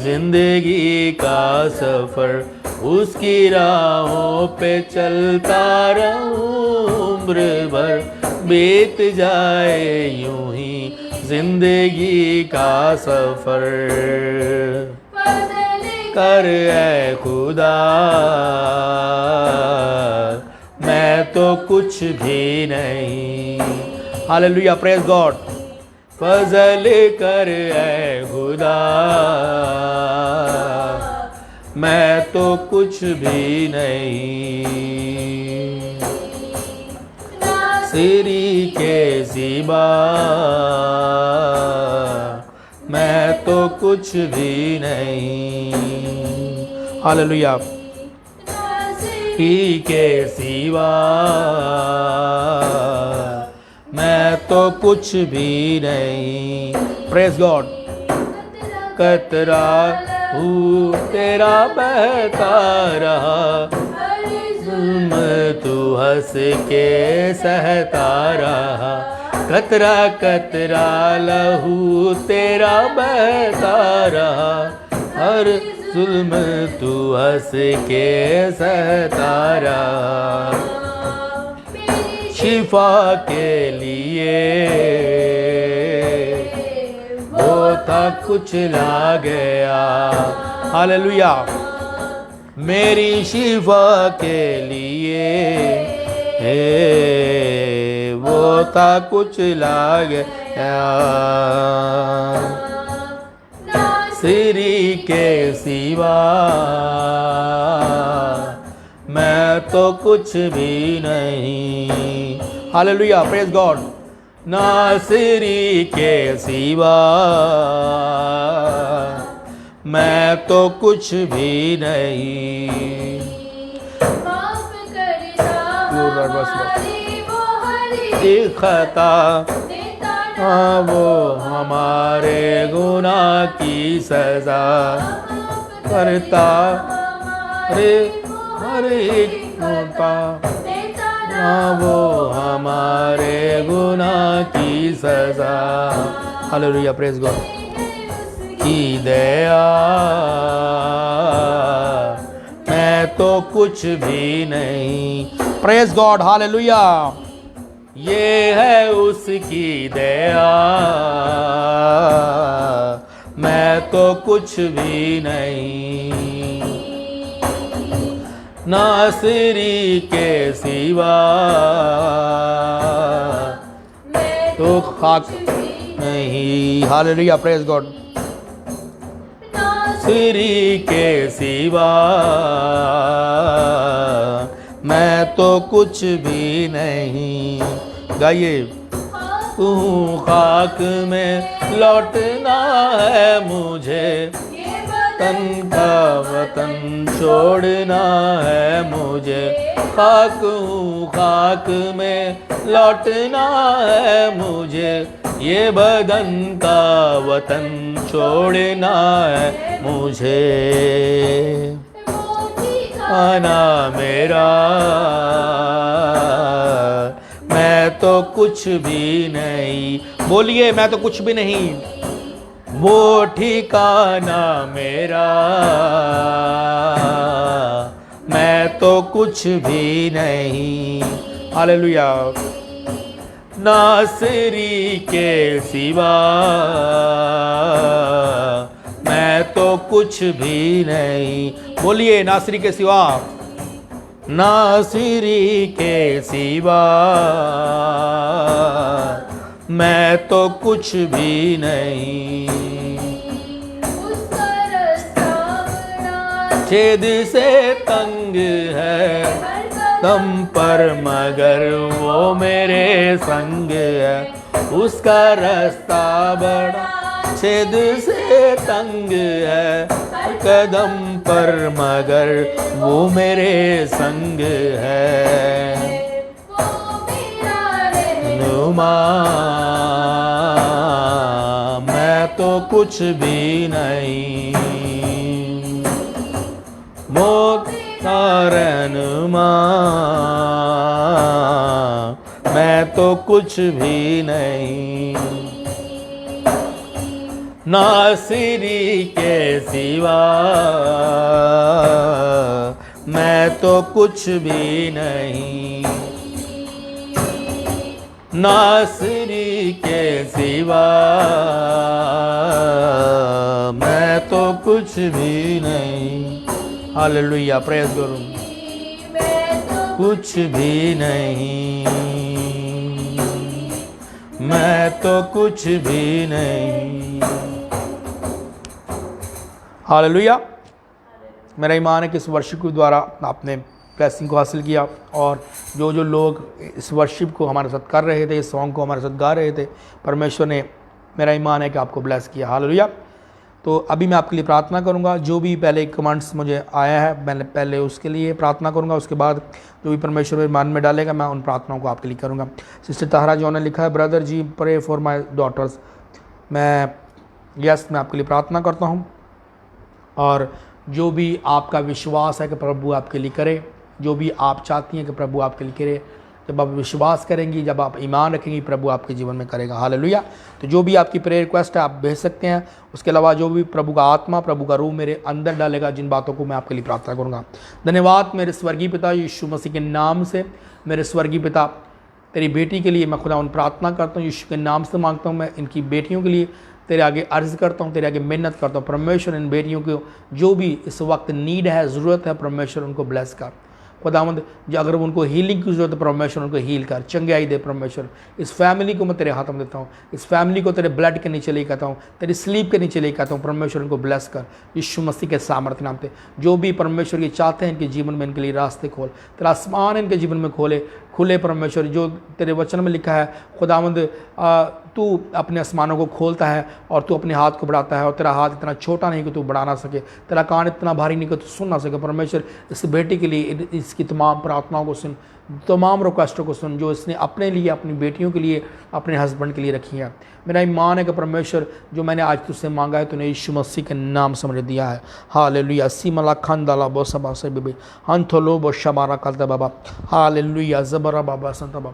Speaker 1: जिंदगी का सफर, उसकी राहों पे चलता रहूं उम्र भर, बीत जाए यूं ही जिंदगी का सफर। कर ऐ खुदा मैं तो कुछ भी नहीं। Hallelujah, praise God. फजल कर ऐ खुदा मैं तो कुछ भी नहीं, नासरी के सिवा मैं तो कुछ भी नहीं। हालेलुया। नासरी के सिवा मैं तो कुछ भी नहीं। Praise God. कतरा हूँ तेरा बहता रहा, जुल्म तू हंस के सहता रहा, कतरा कतरा लहू तेरा बहता रहा, हर जुल्म तू हंस के सहता रहा। शिफा के लिए वो था कुछ ला गया। हालेलुया। मेरी शिफा के लिए वो था कुछ ला गया, नासरी के सिवा मैं तो कुछ भी नहीं। Hallelujah, praise God. नासरी के सिवा मैं तो कुछ भी नहीं।
Speaker 2: माफ करता हमारी वो हरी
Speaker 1: खता, हाँ वो हमारे गुनाह की सजा करता, रे हर एक होता, हाँ वो हमारे गुनाह की सजा। Hallelujah, praise God. की दया मैं तो कुछ भी नहीं। Praise God. हालेलुया। ये है उसकी दया मैं तो कुछ भी नहीं, नासरी के सिवा तो खाक नहीं। Hallelujah, praise God. नासरी के सिवा मैं तो कुछ भी नहीं। गाइए। तू खाक में लौटना है मुझे, तन का वतन छोड़ना है मुझे। खाक में लौटना है मुझे, ये बदन का वतन छोड़ना है मुझे। आना मेरा, मैं तो कुछ भी नहीं। बोलिए, मैं तो कुछ भी नहीं। वो ठिकाना मेरा, मैं तो कुछ भी नहीं। हालेलुया। नासरी के सिवा मैं तो कुछ भी नहीं। बोलिए, नासरी के सिवा, नासरी के सिवा मैं तो कुछ भी नहीं।
Speaker 2: उसका रास्ता बड़ा
Speaker 1: छेद से तंग है दम पर, मगर वो मेरे संग है। उसका रास्ता बड़ा छेद से तंग है कदम पर, मगर वो मेरे संग है। रहनुमा, मैं तो कुछ भी नहीं। मौत का रहनुमा, मैं तो कुछ भी नहीं। नासरी के सिवा मैं तो कुछ भी नहीं। नासरी के सिवा मैं तो कुछ भी नहीं। हालेलुया, प्रेज़ करूं। कुछ भी नहीं, मैं तो कुछ भी नहीं। हालेलुया। मेरा ईमान है कि इस वर्शिप के द्वारा आपने ब्लेसिंग को हासिल किया, और जो जो लोग इस वर्शिप को हमारे साथ कर रहे थे, इस सॉन्ग को हमारे साथ गा रहे थे, परमेश्वर ने, मेरा ईमान है कि आपको ब्लेस किया। हालेलुया। तो अभी मैं आपके लिए प्रार्थना करूंगा। जो भी पहले कमेंट्स मुझे आया है, मैंने पहले उसके लिए प्रार्थना करूंगा। उसके बाद जो भी परमेश्वर मेरे मन में डालेगा, मैं उन प्रार्थनाओं को आपके लिए करूंगा। सिस्टर ताहरा जो ने लिखा है, brother ji pray for my daughters. मैं आपके लिए प्रार्थना करता हूँ, और जो भी आपका विश्वास है कि प्रभु आपके लिए करे, जो भी आप चाहती हैं कि प्रभु आपके लिए करे, जब आप विश्वास करेंगी, जब आप ईमान रखेंगी, प्रभु आपके जीवन में करेगा। हालेलुया। तो जो भी आपकी प्रेयर रिक्वेस्ट है आप भेज सकते हैं। उसके अलावा जो भी प्रभु का आत्मा, प्रभु का रूह मेरे अंदर डालेगा, जिन बातों को मैं आपके लिए प्रार्थना करूँगा। धन्यवाद मेरे स्वर्गीय पिता, यीशु मसीह के नाम से। मेरे स्वर्गीय पिता, तेरी बेटी के लिए मैं खुदा उन प्रार्थना करता हूँ, यीशु के नाम से मांगता हूँ। मैं इनकी बेटियों के लिए तेरे आगे अर्ज़ करता हूँ, तेरे आगे मिन्नत करता हूँ। परमेश्वर इन बेटियों को जो भी इस वक्त नीड है, ज़रूरत है, परमेश्वर उनको ब्लेस कर। खुदावंद, जो अगर उनको हीलिंग की जरूरत है, परमेश्वर उनको हील कर, चंगाई दे। परमेश्वर, इस फैमिली को मैं तेरे हाथ में देता हूँ। इस फैमिली को तेरे ब्लड के नीचे ले कहता हूँ, तेरी स्लीप के नीचे ले कहता हूँ। परमेश्वर उनको ब्लेस कर, यीशु मसीह के सामर्थ्य नाम से। जो भी परमेश्वर ये चाहते हैं इनके जीवन में, इनके लिए रास्ते खोल। तेरा आसमान इनके जीवन में खुले परमेश्वर। जो तेरे वचन में लिखा है खुदावंद, तू अपने आसमानों को खोलता है और तू अपने हाथ को बढ़ाता है, और तेरा हाथ इतना छोटा नहीं कि तू बढ़ा ना सके, तेरा कान इतना भारी नहीं कि तू सुन ना सके। परमेश्वर, इस बेटी के लिए इसकी तमाम प्रार्थनाओं को सुन, तमाम रिक्वेस्टों को सुन, जो इसने अपने लिए, अपनी बेटियों के लिए, अपने हस्बैंड के लिए रखी है। मेरा ईमान है कि परमेश्वर, जो मैंने आज तुझसे मांगा है, तूने यीशु मसीह के नाम से मुझे दिया है। हालेलुया। सीमला खंदाला बोसबा से बेबे हंथोलो बोशबारा करता बाबा। हालेलुया। जबरा बाबा संत बाबा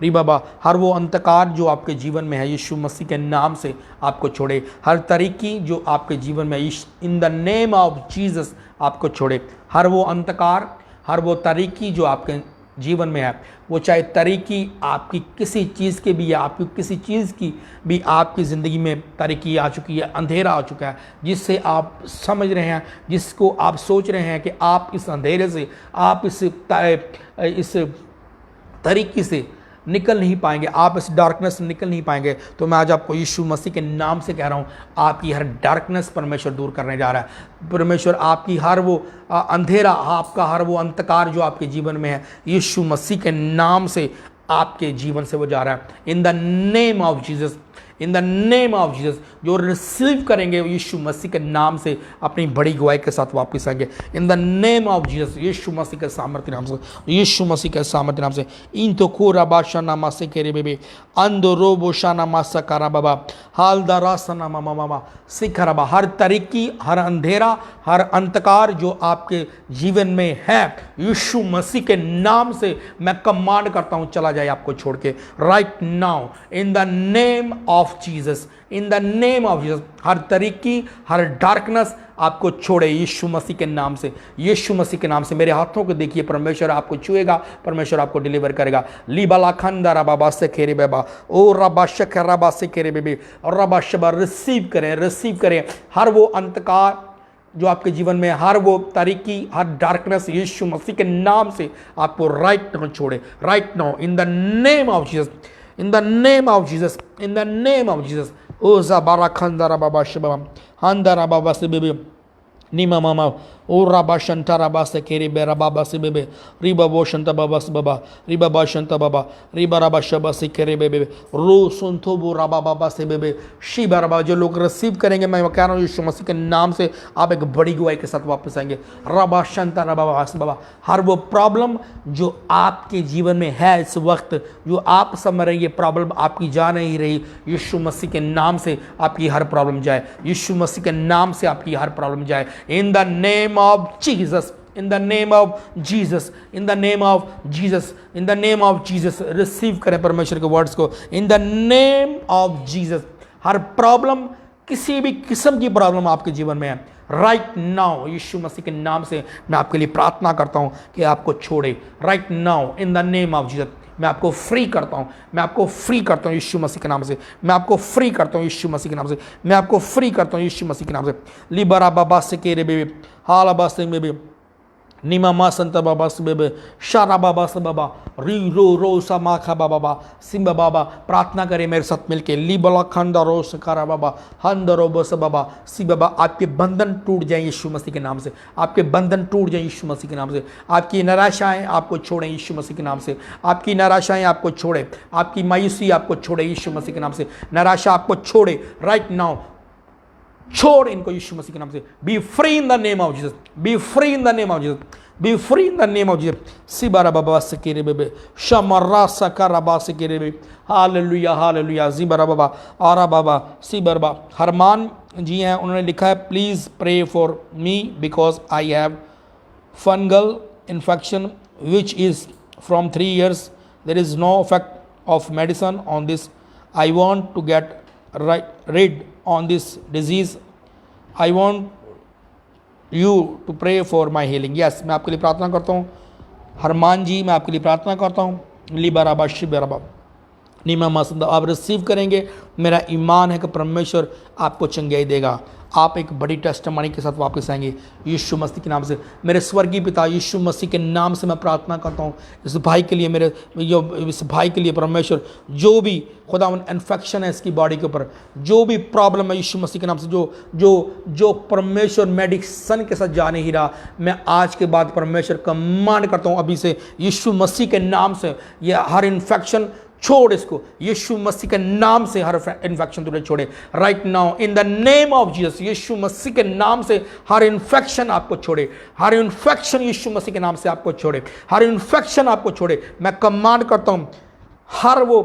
Speaker 1: री बाबा, हर वो अंधकार जो आपके जीवन में है, यीशु मसीह के नाम से आपको छोड़े। हर तरीकी जो आपके जीवन में, इन द नेम ऑफ जीसस आपको छोड़े। हर वो अंधकार, हर वो तरीकी जो आपके जीवन में है, वो चाहे तरीकी आपकी किसी चीज़ के भी, या आपकी किसी चीज़ की भी आपकी ज़िंदगी में तरीकी आ चुकी है, अंधेरा आ चुका है, जिससे आप समझ रहे हैं, जिसको आप सोच रहे हैं कि आप इस अंधेरे से, आप इस तरीके से निकल नहीं पाएंगे, आप इस डार्कनेस से निकल नहीं पाएंगे। तो मैं आज आपको यीशु मसीह के नाम से कह रहा हूँ, आपकी हर डार्कनेस परमेश्वर दूर करने जा रहा है। परमेश्वर आपकी हर वो अंधेरा, आपका हर वो अंधकार जो आपके जीवन में है, यीशु मसीह के नाम से आपके जीवन से वो जा रहा है। इन the name of Jesus, in the name of Jesus, जो रिसीव करेंगे यीशु मसीह के नाम से अपनी बड़ी गवाही के साथ वापस आएंगे। इन द नेम ऑफ जीसस, यीशु मसीह के सामर्थ्य नाम से, यीशु मसीह के सामर्थ्य नाम से। इन तो खोरा बादशाह नामा से केरे बेबे अंदो रोबो शाना मासा कारा बाबा हालदा रासना मामा मामा सिखरबा, हर तरीकी, हर अंधेरा, हर अंधकार जो आपके जीवन में है, यीशु मसीह के नाम से मैं कमांड करता हूं चला जाए आपको छोड़ के right now in the name of Jesus, in the name of Jesus. Her तरीकी, her darkness आपको छोड़े यीशु मसीह के नाम से, यीशु मसीह के नाम से। मेरे हाथों को देखिए, परमेश्वर आपको छुएगा, परमेश्वर आपको डिलीवर करेगा। लीबाला खंदा रबाबा से खेरे बेबा ओ रबा शक रबा से खेरे बेबे और रबा शबा, रिसीव करें, रिसीव करें हर वो अंधकार जो आपके जीवन में, हर वो तारीकी, हर डार्कनेस यीशु मसीह के नाम से आपको राइट नाउ छोड़े, right now in the name of Jesus, in the name of Jesus, in the name of Jesus. ओ ज़बारा खंदारा बाबा शबा हंदारा बाबा से बेबे नीमा मामा ओ राबा शंता राबा से केरे बेरा बाबा से बेबे रिबा बो शंता बाबा से बाबा रिबा बा शंता बाबा रिबा राबा शबा से केरे बेबे रो सुनथो बो राबा बाबा से बेबे शिबा राबा। जो लोग रिसीव करेंगे, मैं कह रहा हूँ यीशु मसीह के नाम से आप एक बड़ी गवाही के साथ वापस आएंगे। राबा शंता राबा बाबा से बाबा, हर वो प्रॉब्लम जो आपके जीवन में है इस वक्त, जो आप समझ रहे हैं ये प्रॉब्लम आपकी जा नहीं रही, यीशु मसीह के नाम से आपकी हर प्रॉब्लम जाए, यीशु मसीह के नाम से आपकी हर प्रॉब्लम जाए। इन the name of Jesus, in the name of Jesus, in the name of Jesus, in the name of Jesus, receive करें परमेश्वर के वर्ड्स को। इन the name of Jesus, her problem, किसी भी किस्म की प्रॉब्लम आपके जीवन में है, राइट नाउ यीशु मसीह के नाम से मैं आपके लिए प्रार्थना करता हूं कि आपको छोड़े right now in the name of Jesus. मैं आपको फ्री करता हूं, मैं आपको फ्री करता हूं यीशु मसीह के नाम से, मैं आपको फ्री करता हूं यीशु मसीह के नाम से, मैं आपको फ्री करता हूं यीशु मसीह के नाम से। लिबरा बाबा से केरे बेबे हाला बासे बेबे नीमा मा संता बाबा से बेबे शारा बाबा से बाबा री रो रो सा माखा बाबा सिम्बा बाबा। प्रार्थना करें मेरे साथ मिलके। लीबला खंडा रो सकारा बाबा हंदरो बस बाबा सी बाबा। आपके बंधन टूट जाए यीशु मसीह के नाम से, आपके बंधन टूट जाए यीशु मसीह के नाम से। आपकी निराशाएं आपको छोड़ें यीशु मसीह के नाम से, आपकी निराशाएं आपको छोड़े, आपकी मायूसी आपको छोड़े यीशु मसीह के नाम से। निराशा आपको छोड़े राइट नाउ, छोड़ इनको यीशु मसीह के नाम से। B free in the name of Jesus, B free in the name of Jesus, B free in the name of Jesus. सिबारा बाबा से केरे बेबे शमरा सकारा बा से केरे बेबे हालेलुया हालेलुया। जिबारा बाबा आरा बाबा सिबरबा। हरमान जी हैं, उन्होंने लिखा है please pray for me because I have fungal infection which is from 3 years. There is no effect of medicine on this. I want to get rid on this disease. I want you to pray for my healing. Yes, मैं आपके लिए प्रार्थना करता हूँ हरमान जी, मैं आपके लिए प्रार्थना करता हूँ। लिबाराबा शिबराबा नीमा मासंदा, आप रिसीव करेंगे। मेरा ईमान है कि परमेश्वर आपको चंगाई देगा। आप एक बड़ी टेस्टिमनी के साथ वापस आएंगे यीशु मसीह के नाम से। मेरे स्वर्गीय पिता यीशु मसीह के नाम से मैं प्रार्थना करता हूँ इस भाई के लिए, मेरे इस भाई के लिए परमेश्वर, जो भी खुदा इन्फेक्शन है इसकी बॉडी के ऊपर, जो भी प्रॉब्लम है यीशु मसीह के नाम से, जो परमेश्वर मेडिसिन के साथ जा नहीं रहा, मैं आज के बाद परमेश्वर कमांड करता हूँ अभी से यीशु मसीह के नाम से, यह हर इन्फेक्शन छोड़ इसको यीशु मसीह के नाम से। हर इन्फेक्शन तुझे छोड़े right now in the name of Jesus. यीशु मसीह के नाम से हर इन्फेक्शन आपको छोड़े, हर इन्फेक्शन यीशु मसीह के नाम से आपको छोड़े, हर इन्फेक्शन आपको छोड़े। मैं कमांड करता हूं हर वो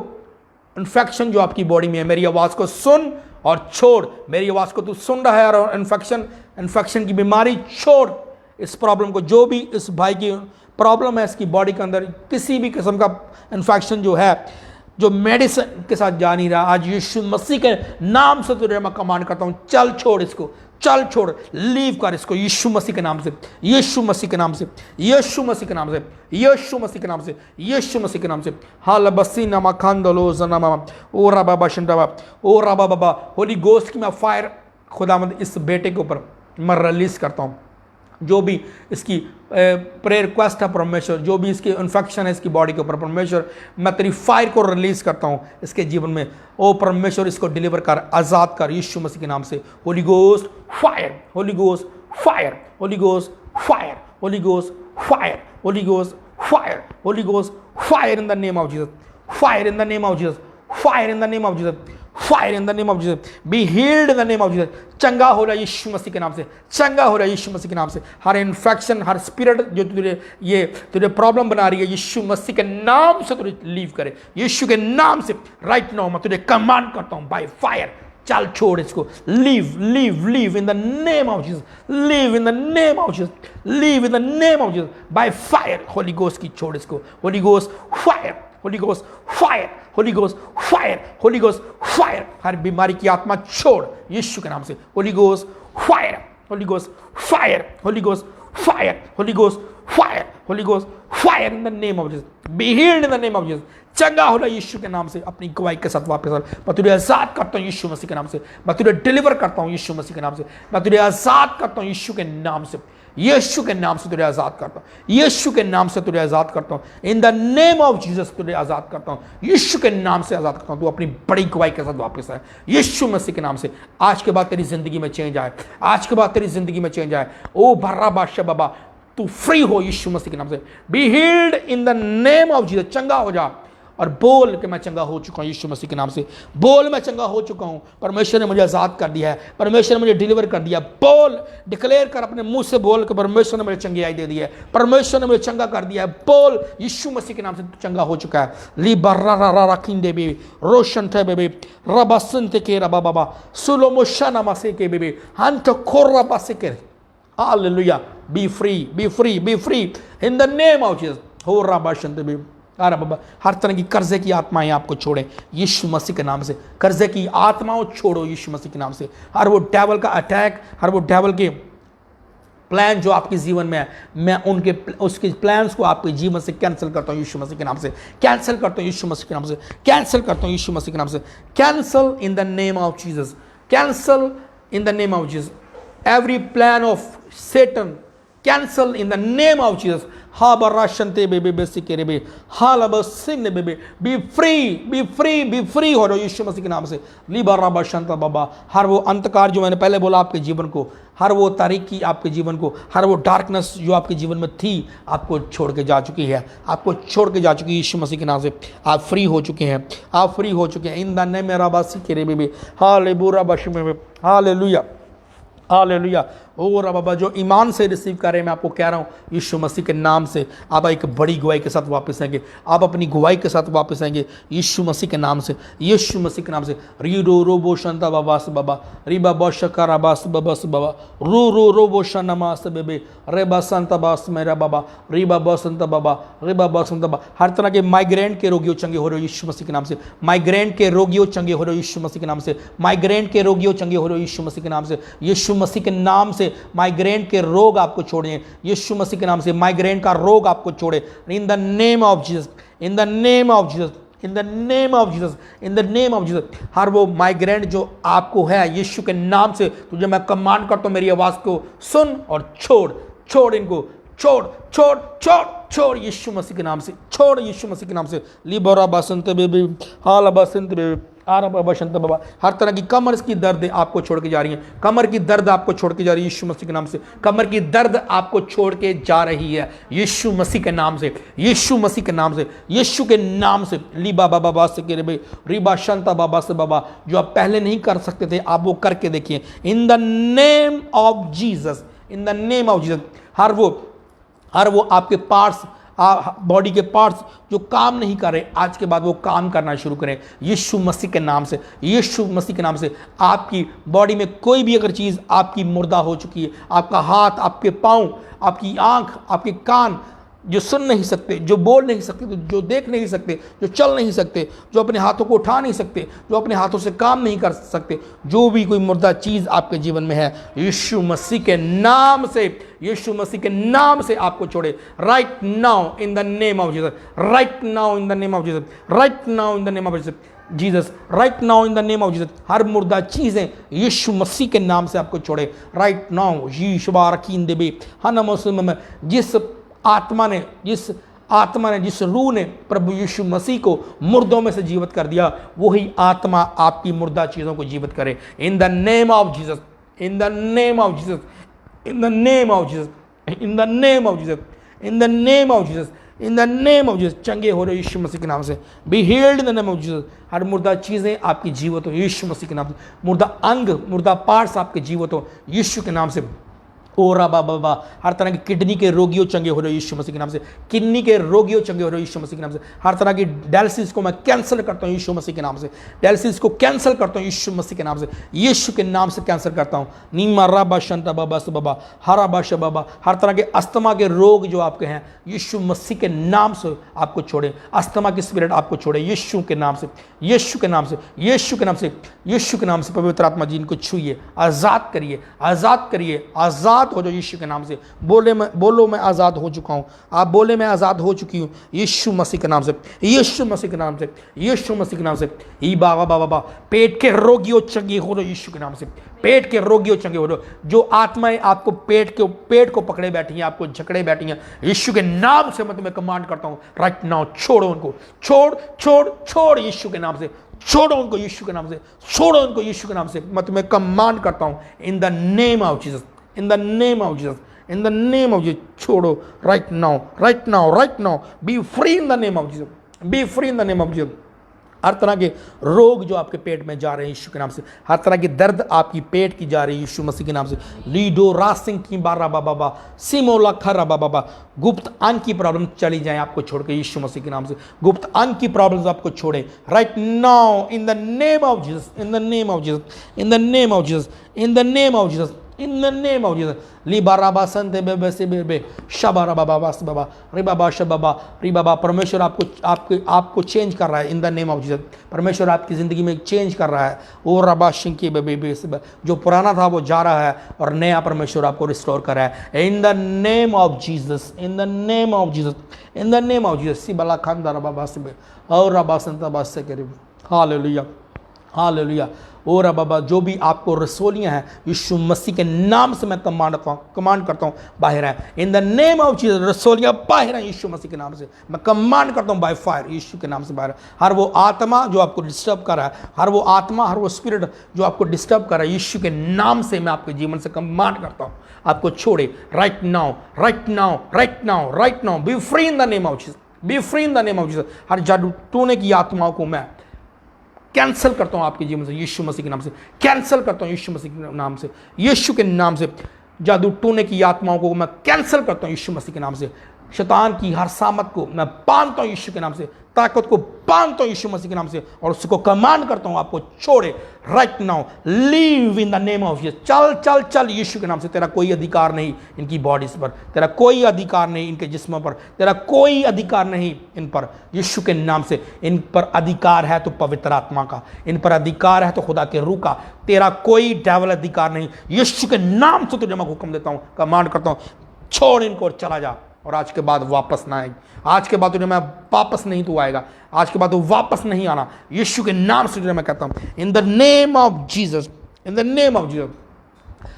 Speaker 1: इन्फेक्शन जो आपकी बॉडी में है, मेरी आवाज़ को सुन और छोड़। मेरी आवाज़ को तू सुन रहा है और इन्फेक्शन की बीमारी छोड़ इस प्रॉब्लम को। जो भी इस भाई की प्रॉब्लम है इसकी बॉडी के अंदर, किसी भी किस्म का इन्फेक्शन जो है, जो मेडिसिन के साथ जा नहीं रहा, आज यीशु मसीह के नाम से तुझे मैं कमांड करता हूँ, चल छोड़ इसको, चल छोड़, लीव कर इसको यीशु मसीह के नाम से, यीशु मसीह के नाम से, यीशु मसीह के नाम से, यीशु मसीह के नाम से, यीशु मसीह के नाम से। हाल बसी नमा खानदलो जनामा ओ रबा बशंडा ओ रबा बाबा। होली गोस्ट की मैं फायर खुदावंद इस बेटे के ऊपर मैं रिलीज करता हूँ, जो भी इसकी प्रेयर रिक्वेस्ट है परमेश्वर, जो भी इसकी इन्फेक्शन है इसकी बॉडी के ऊपर परमेश्वर, मैं तेरी फायर को रिलीज करता हूँ इसके जीवन में। ओ परमेश्वर इसको डिलीवर कर, आज़ाद कर यीशु मसीह के नाम से। Holi ghost fire, Holi ghost fire, Holi ghost fire, Holi ghost fire, Holi ghost fire, Holi ghost fire in the name of Jesus, fire in the name of Jesus, fire in the name of Jesus, fire in the name of Jesus, be healed in the name of Jesus. चंगा हो रहा है यीशु मसीह के नाम से, चंगा हो रहा है यीशु मसीह के नाम से। हर इन्फेक्शन, हर स्पिरिट जो तुझे प्रॉब्लम बना रही है, यीशु मसीह के नाम से तुझे लीव करे, यीशु के नाम से राइट नाउ मैं तुझे कमांड करता हूं बाय फायर, चल छोड़ इसको, leave leave leave in the name of Jesus, leave in the name of Jesus, leave in the name of Jesus by fire. Holi ghost की छोड़ इसको, Holi ghost fire, Holi ghost fire, Holi ghost fire, Holi ghost fire. हर बीमारी की आत्मा छोड़ यीशु के नाम से, Holi ghost fire, Holi ghost fire, Holi ghost fire, Holi ghost fire, Holi ghost fire in the name of Jesus, be healed in the name of Jesus. चंगा हो रहा है यीशु के नाम से, अपनी गवाही के साथ वापस आ। मैं तुझे आजाद करता हूँ यीशु मसीह के नाम से, मैं तुझे डिलीवर करता हूँ यीशु मसीह के नाम से, मैं तुझे आजाद करता हूँ यीशु के नाम से, यीशु के नाम से तुझे आजाद करता हूँ, यीशु के नाम से तुझे आजाद करता हूँ, इन द नेम ऑफ जीसस तुझे आजाद करता हूँ, यीशु के नाम से आजाद करता हूँ। तू अपनी बड़ी गवाही के साथ वापस आए यीशु मसीह के नाम से। आज के बाद तेरी जिंदगी में चेंज आए, आज के बाद तेरी जिंदगी में चेंज आए। ओ भर्रा बादशाह बाबा, तू फ्री हो यीशु मसीह के नाम से, be healed in the name of Jesus. चंगा हो जा और बोल कि मैं चंगा हो चुका हूँ यीशु मसीह के नाम से, बोल मैं चंगा हो चुका हूँ, परमेश्वर ने मुझे आज़ाद कर दिया है, परमेश्वर ने मुझे डिलीवर कर दिया। बोल, डिक्लेयर कर, अपने मुंह से बोल कि परमेश्वर ने मुझे चंगाई दे दी है, परमेश्वर ने मुझे चंगा कर दिया है। बोल यीशु मसीह के नाम से तू चंगा हो चुका है। ली बर्रा रा रखिंदे बेबी रोशन थे बेबी रबसंत के रबा बाबा सुलोमोशना मसे के बेबी हंत खोरा पासे के। Hallelujah, B free, be free, be free in the name of Jesus. हो रबसंत बेबी अरे बाबा, हर तरह की कर्जे की आत्माएं आपको छोड़े यीशु मसीह के नाम से, कर्जे की आत्माओं छोड़ो यीशु मसीह के नाम से। हर वो डेविल का अटैक, हर वो डेविल के प्लान जो आपके जीवन में है, मैं उसके प्लान्स को आपके जीवन से कैंसिल करता हूँ यीशु मसीह के नाम से, कैंसिल करता हूँ यीशु मसीह के नाम से, कैंसिल करता हूँ यीशु मसीह के नाम से। Cancel in the name of Jesus, cancel in the name of Jesus every plan of Satan, cancel in the name of Jesus. हा बराशंते बेबे बेसी के रे बे हाल बसिंग बेबे, be free, be free, be free हो रहे हो यीशु मसीह के नाम से। ली बरा बशंता बाबा, हर वो अंधकार जो मैंने पहले बोला आपके जीवन को, हर वो तारीकी आपके जीवन को, हर वो डार्कनेस जो आपके जीवन में थी आपको छोड़ के जा चुकी है, आपको छोड़ के जा चुकी है यीशु मसीह के नाम से। आप फ्री हो चुके हैं, आप फ्री हो चुके हैं इन द नेम मेरा बासी के रे बेबे हाले बुरा बश में। Hallelujah, hallelujah. और बाबा जो ईमान से रिसीव कर रहे हैं, मैं आपको कह रहा हूँ यीशु मसीह के नाम से आप एक बड़ी गवाही के साथ वापस आएंगे, आप अपनी गवाही के साथ वापस आएंगे यीशु मसीह के नाम से, यीशु मसीह के नाम से। री रो रो बो शंता बाबा से बाबा, री बाबा शकारा बास बाबा से बाबा, रो रो रो बो शनमा से बेबे, रे बसंता बास मेरा बाबा, री बाबा संता बाबा, रे बाबा संता बाबा। हर तरह के माइग्रेन के रोगियों चंगे हो रहे हो यीशु मसीह के नाम से, माइग्रेन के रोगियों चंगे हो रहे हो यीशु मसीह के नाम से, माइग्रेन के रोगियों चंगे हो रहे हो यीशु मसीह के नाम से, यीशु मसीह के नाम से। माइग्रेन के रोग आपको छोड़िए यीशु मसीह के नाम से, माइग्रेन का रोग आपको छोड़े इन the name of Jesus, in the name of Jesus, in the name of Jesus, in the name of Jesus. हर वो माइग्रेन जो आपको है यीशु के नाम से तुझे मैं कमांड करता हूं, मेरी आवाज को सुन और छोड़, छोड़ इनको, छोड़ छोड़ छोड़ छोड़ यीशु मसीह के नाम से, छोड़ यीशु मसीह के नाम से। लिबरा बसंत बेबी हाल बसंत बेबी आरा बाबा शंत बाबा। हर तरह की कमर की दर्द आपको छोड़ के जा रही है, कमर की दर्द आपको छोड़ के जा रही है यीशु मसीह के नाम से, कमर की दर्द आपको छोड़ के जा रही है यीशु मसीह के नाम से, यीशु मसीह के नाम से, यीशु के नाम से। लीबा बाबा बाबा से रे रीबा शंता बाबा से बाबा, जो आप पहले नहीं कर सकते थे आप वो करके देखिए इन the name of Jesus, in the name of Jesus. हर वो आपके पार्ट्स, बॉडी के पार्ट्स जो काम नहीं कर रहे, आज के बाद वो काम करना शुरू करें यीशु मसीह के नाम से, यीशु मसीह के नाम से। आपकी बॉडी में कोई भी अगर चीज़ आपकी मुर्दा हो चुकी है, आपका हाथ, आपके पाँव, आपकी आँख, आपके कान, जो सुन नहीं सकते, जो बोल नहीं सकते, जो देख नहीं सकते, जो चल नहीं सकते, जो अपने हाथों को उठा नहीं सकते, जो अपने हाथों से काम नहीं कर सकते, जो भी कोई मुर्दा चीज़ आपके जीवन में है, यीशु मसीह के नाम से, यीशु मसीह के नाम से आपको छोड़े right now in the name of Jesus, right now in the name of Jesus, right now in the name of Jesus, right now in the name of Jesus. हर मुर्दा चीज़ें यीशु मसीह के नाम से आपको छोड़े राइट नाउ। यीशु बारकीन देबे हनमोसम, जिस आत्मा ने, जिस रूह ने प्रभु यीशु मसीह को मुर्दों में से जीवित कर दिया, वही आत्मा आपकी मुर्दा चीज़ों को जीवित करे इन the name of Jesus, in the name of Jesus, in the name of Jesus, in the name of Jesus, in the name of Jesus, in the name of Jesus. चंगे हो रहे यीशु मसीह के नाम से, be healed in the name of Jesus. हर मुर्दा चीज़ें आपकी जीवित हो यीशु मसीह के नाम से, मुर्दा अंग, मुर्दा पार्ट्स आपके जीवित हो यीशु के नाम से। ओ रा बाबा, हर तरह की किडनी के रोगियों चंगे हो रहे यीशु मसीह के नाम से, किडनी के रोगियों चंगे हो रहे यीशु मसीह के नाम से। हर तरह की डायलिसिस को मैं कैंसिल करता हूँ यीशु मसीह के नाम से, डायलिसिस को कैंसिल करता हूँ यीशु मसीह के नाम से, यीशु के नाम से कैंसिल करता हूँ। नीमा राबा शंता बाबा से बाबा हरा बाशा बाबा। हर तरह के अस्थमा के रोग जो आपके हैं यीशु मसीह के नाम से आपको छोड़े, अस्थमा की स्पिरिट आपको छोड़े यीशु के नाम से, यीशु के नाम से, यीशु के नाम से, यीशु के नाम से। पवित्र आत्मा जी इनको छूइए, आज़ाद करिए, आज़ाद करिए, आज़ाद हो जाओ यीशु के नाम से। बोलो मैं आज़ाद हो चुका हूँ, आप बोले मैं आज़ाद हो चुकी हूँ यीशु मसीह के नाम से, यीशु मसीह के नाम से, यीशु मसीह के नाम से। ई बाबा बाबा, पेट के रोगियों चंगे हो रहे यीशु के नाम से, पेट के रोगियों चंगे हो रहे। जो आत्माएं आपको पेट को पकड़े बैठी हैं, आपको जकड़े बैठी हैं, यीशु के नाम से मैं तुम्हें कमांड करता हूँ राइट नाउ, छोड़ो उनको, छोड़ छोड़ छोड़ यीशु के नाम से, छोड़ो उनको यीशु के नाम से, छोड़ो उनको यीशु के नाम से। मैं तुम्हें कमांड करता हूँ इन the name of Jesus, in the name of Jesus, in the name of Jesus. छोड़ो right now, right now, right now. B free in the name of Jesus, B free in the name of Jesus. हर तरह के रोग जो आपके पेट में जा रहे हैं यीशु के नाम से, हर तरह की दर्द आपकी पेट की जा रही है यीशु मसीह के नाम से। लीडो रासिंग की बारा बाबा सिमोला खरा बाबा। गुप्त अंग की प्रॉब्लम चली जाए आपको छोड़ के यीशु मसीह के नाम से, गुप्त अंग की प्रॉब्लम्स आपको छोड़े right now in the name of Jesus, in the name of Jesus, in the name of Jesus, in the name of Jesus, in the name of Jesus. ली बाराबा संते बेबे से बेबे शबारा बाबा वास बाबा रे बाबा शबाबा री बाबा। परमेश्वर आपको चेंज कर रहा है इन द नेम ऑफ जीसस। परमेश्वर आपकी ज़िंदगी में चेंज कर रहा है। ओ रबा शिंकी बेबे से जो पुराना था वो जा रहा है और नया परमेश्वर आपको रिस्टोर कर रहा है इन the name of Jesus, in the name of Jesus, in the name of Jesus. सी बला खान दा रबा से और रबा संता बास से करीब। Hallelujah, hallelujah. और बाबा जो भी आपको रसोलियाँ हैं यीशु मसीह के नाम से मैं कमांड करता हूँ बाहर है इन द नेम ऑफ जीसस। रसोलियाँ बाहर हैं यीशु मसीह के नाम से, मैं कमांड करता हूँ बाय फायर यीशु के नाम से बाहर। हर वो आत्मा जो आपको डिस्टर्ब कर रहा है, हर वो आत्मा, हर वो स्पिरिट जो आपको डिस्टर्ब कर रहा है यीशु के नाम से मैं आपके जीवन से कमांड करता हूँ आपको छोड़े right now, right now, right now, right now. B free in the name of Jesus, B free in the name of Jesus. हर जादू टोने की आत्माओं को मैं कैंसिल करता हूँ आपके जीवन से यीशु मसीह के नाम से, कैंसिल करता हूँ यीशु मसीह के नाम से, यीशु के नाम से। जादू टोने की आत्माओं को मैं कैंसिल करता हूँ यीशु मसीह के नाम से। शैतान की हर सामत को मैं बांधता हूँ यीशु के नाम से, ताकत को बांधता हूँ यीशु मसीह के नाम से और उसको कमांड करता हूँ आपको छोड़े right now. Leave in the name of Jesus. चल चल चल यीशु के नाम से। तेरा कोई अधिकार नहीं इनकी बॉडीज पर, तेरा कोई अधिकार नहीं इनके जिस्मों पर, तेरा कोई अधिकार नहीं इन पर यीशु के नाम से। इन पर अधिकार है तो पवित्र आत्मा का, इन पर अधिकार है तो खुदा के रूह का। तेरा कोई डेविल अधिकार नहीं यीशु के नाम से। तुझे मैं हुक्म देता हूँ, कमांड करता हूँ, छोड़ इनको और चला जा और आज के बाद वापस ना आएगी। आज के बाद तुझे मैं वापस नहीं तू आएगा, आज के बाद तू वापस नहीं आना यीशु के नाम से तुझे मैं कहता हूँ इन the name of Jesus, in the name of Jesus.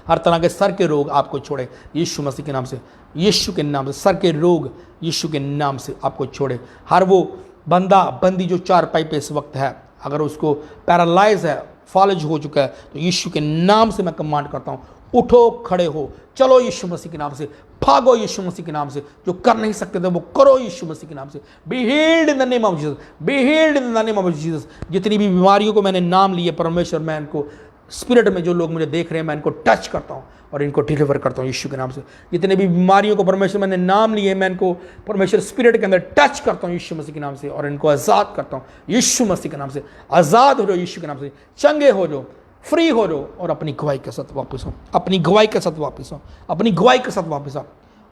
Speaker 1: हर तरह के सर के रोग आपको छोड़े यीशु मसीह के नाम से, यीशु के नाम से। सर के रोग यीशु के नाम से आपको छोड़े। हर वो बंदी जो चारपाई पे इस वक्त है, अगर उसको पैरालाइज है, फॉलेज हो चुका है, तो यीशु के नाम से मैं कमांड करता हूँ उठो, खड़े हो, चलो यीशु मसीह के नाम से, भागो यीशु मसीह के नाम से। जो कर नहीं सकते थे वो करो यीशु मसीह के नाम से। Be healed in the name of Jesus, be healed in the name of Jesus. जितनी भी बीमारियों को मैंने नाम लिए परमेश्वर, मैं इनको स्पिरिट में जो लोग मुझे देख रहे हैं मैं इनको टच करता हूँ और इनको डिलीवर करता हूँ यीशु के नाम से। जितने भी बीमारियों को परमेश्वर मैंने नाम लिए मैं इनको परमेश्वर स्पिरिट के अंदर टच करता हूँ यीशु मसीह के नाम से और इनको आज़ाद करता हूँ यीशु मसीह के नाम से। आज़ाद हो जाओ यीशु के नाम से, चंगे हो जाओ, फ्री हो जाओ और अपनी गवाही के साथ वापस आओ, अपनी गवाही के साथ वापस आओ, अपनी गवाही के साथ वापस आओ।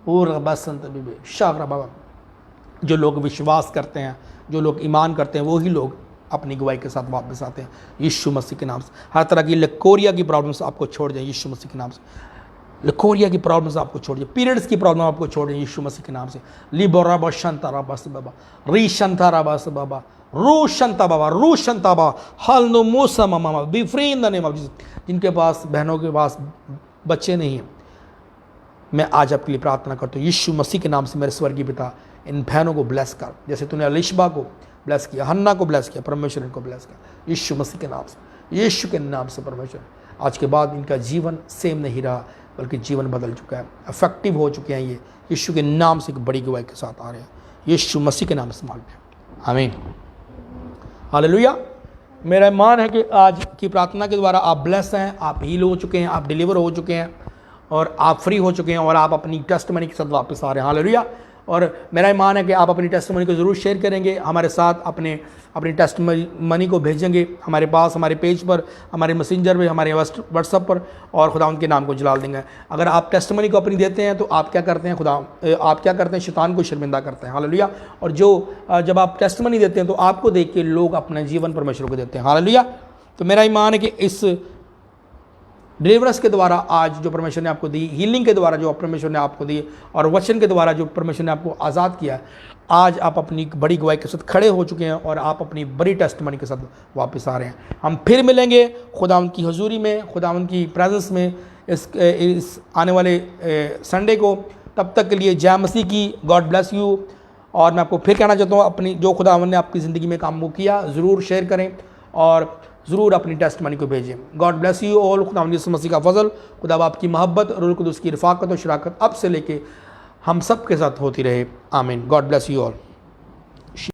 Speaker 1: और बसंत बीबे शाह बाबा। जो लोग विश्वास करते हैं, जो लोग ईमान करते हैं, वही लोग अपनी गवाही के साथ वापस आते हैं यीशु मसीह के नाम से। हर तरह की लकोरिया की प्रॉब्लम्स आपको छोड़ जाए यीशु मसीह के नाम से। लकोरिया की प्रॉब्लम्स आपको छोड़ जाए, पीरियड्स की प्रॉब्लम आपको छोड़ जाए यीशु मसीह के नाम से। लिबोराबा शंतारा बस बाबा, री शंतारा बस बाबा, रू शंता बाबा, रू शंता बाबा, हल नो मूसा मामा, be free in the name of Jesus. जिनके पास, बहनों के पास बच्चे नहीं हैं, मैं आज आपके लिए प्रार्थना करता हूँ यीशु मसीह के नाम से। मेरे स्वर्गीय पिता, इन बहनों को ब्लेस कर, जैसे तूने अलिशबा को ब्लेस किया, हन्ना को ब्लेस किया, परमेश्वर इनको ब्लेस किया यीशु मसीह के नाम से। यीशु के नाम से परमेश्वर, आज के बाद इनका जीवन सेम नहीं रहा, बल्कि जीवन बदल चुका है, इफेक्टिव हो चुके हैं। ये यीशु के नाम से एक बड़ी गवाही के साथ आ रहे हैं यीशु मसीह के नाम से मांगते हैं, आमीन, हालेलुया। मेरा ईमान है कि आज की प्रार्थना के द्वारा आप ब्लेस हैं, आप हील हो चुके हैं, आप डिलीवर हो चुके हैं और आप फ्री हो चुके हैं और आप अपनी टेस्टमनी के साथ वापस आ रहे हैं, हालेलुया। और मेरा ईमान है कि आप अपनी टेस्टमनी को ज़रूर शेयर करेंगे हमारे साथ, अपनी टेस्टमनी को भेजेंगे हमारे पास, हमारे पेज पर, हमारे मैसेंजर में, हमारे व्हाट्सएप पर, और खुदा उनके नाम को जलाल देंगे। अगर आप टेस्टमनी को अपनी देते हैं तो आप क्या करते हैं, आप क्या करते हैं, शैतान को शर्मिंदा करते हैं, हालेलुया। और जब आप टेस्टमनी देते हैं तो आपको देख के लोग अपना जीवन परमेश्वर को देते हैं, हालेलुया। तो मेरा ईमान है कि इस डिलीवरेंस के द्वारा आज जो परमेश्वर ने आपको दी, हीलिंग के द्वारा जो परमेश्वर ने आपको दी, और वचन के द्वारा जो परमेश्वर ने आपको आज़ाद किया, आज आप अपनी बड़ी गवाही के साथ खड़े हो चुके हैं और आप अपनी बड़ी टेस्टमनी के साथ वापस आ रहे हैं। हम फिर मिलेंगे खुदावंद की हजूरी में, खुदावंद की प्रेजेंस में इस आने वाले संडे को। तब तक के लिए जय मसीह की, गॉड ब्लेस यू। और मैं आपको फिर कहना चाहता हूँ, अपनी जो खुदावंद ने आपकी ज़िंदगी में काम किया ज़रूर शेयर करें और ज़रूर अपनी टेस्टमनी को भेजें। God bless you all. खुदावंद यीशु मसीह का फजल, खुदा बाप की मोहब्बत, रूह कुदूस की रफ़ाकत और शराकत अब से लेके हम सब के साथ होती रहे, आमीन। God bless you all.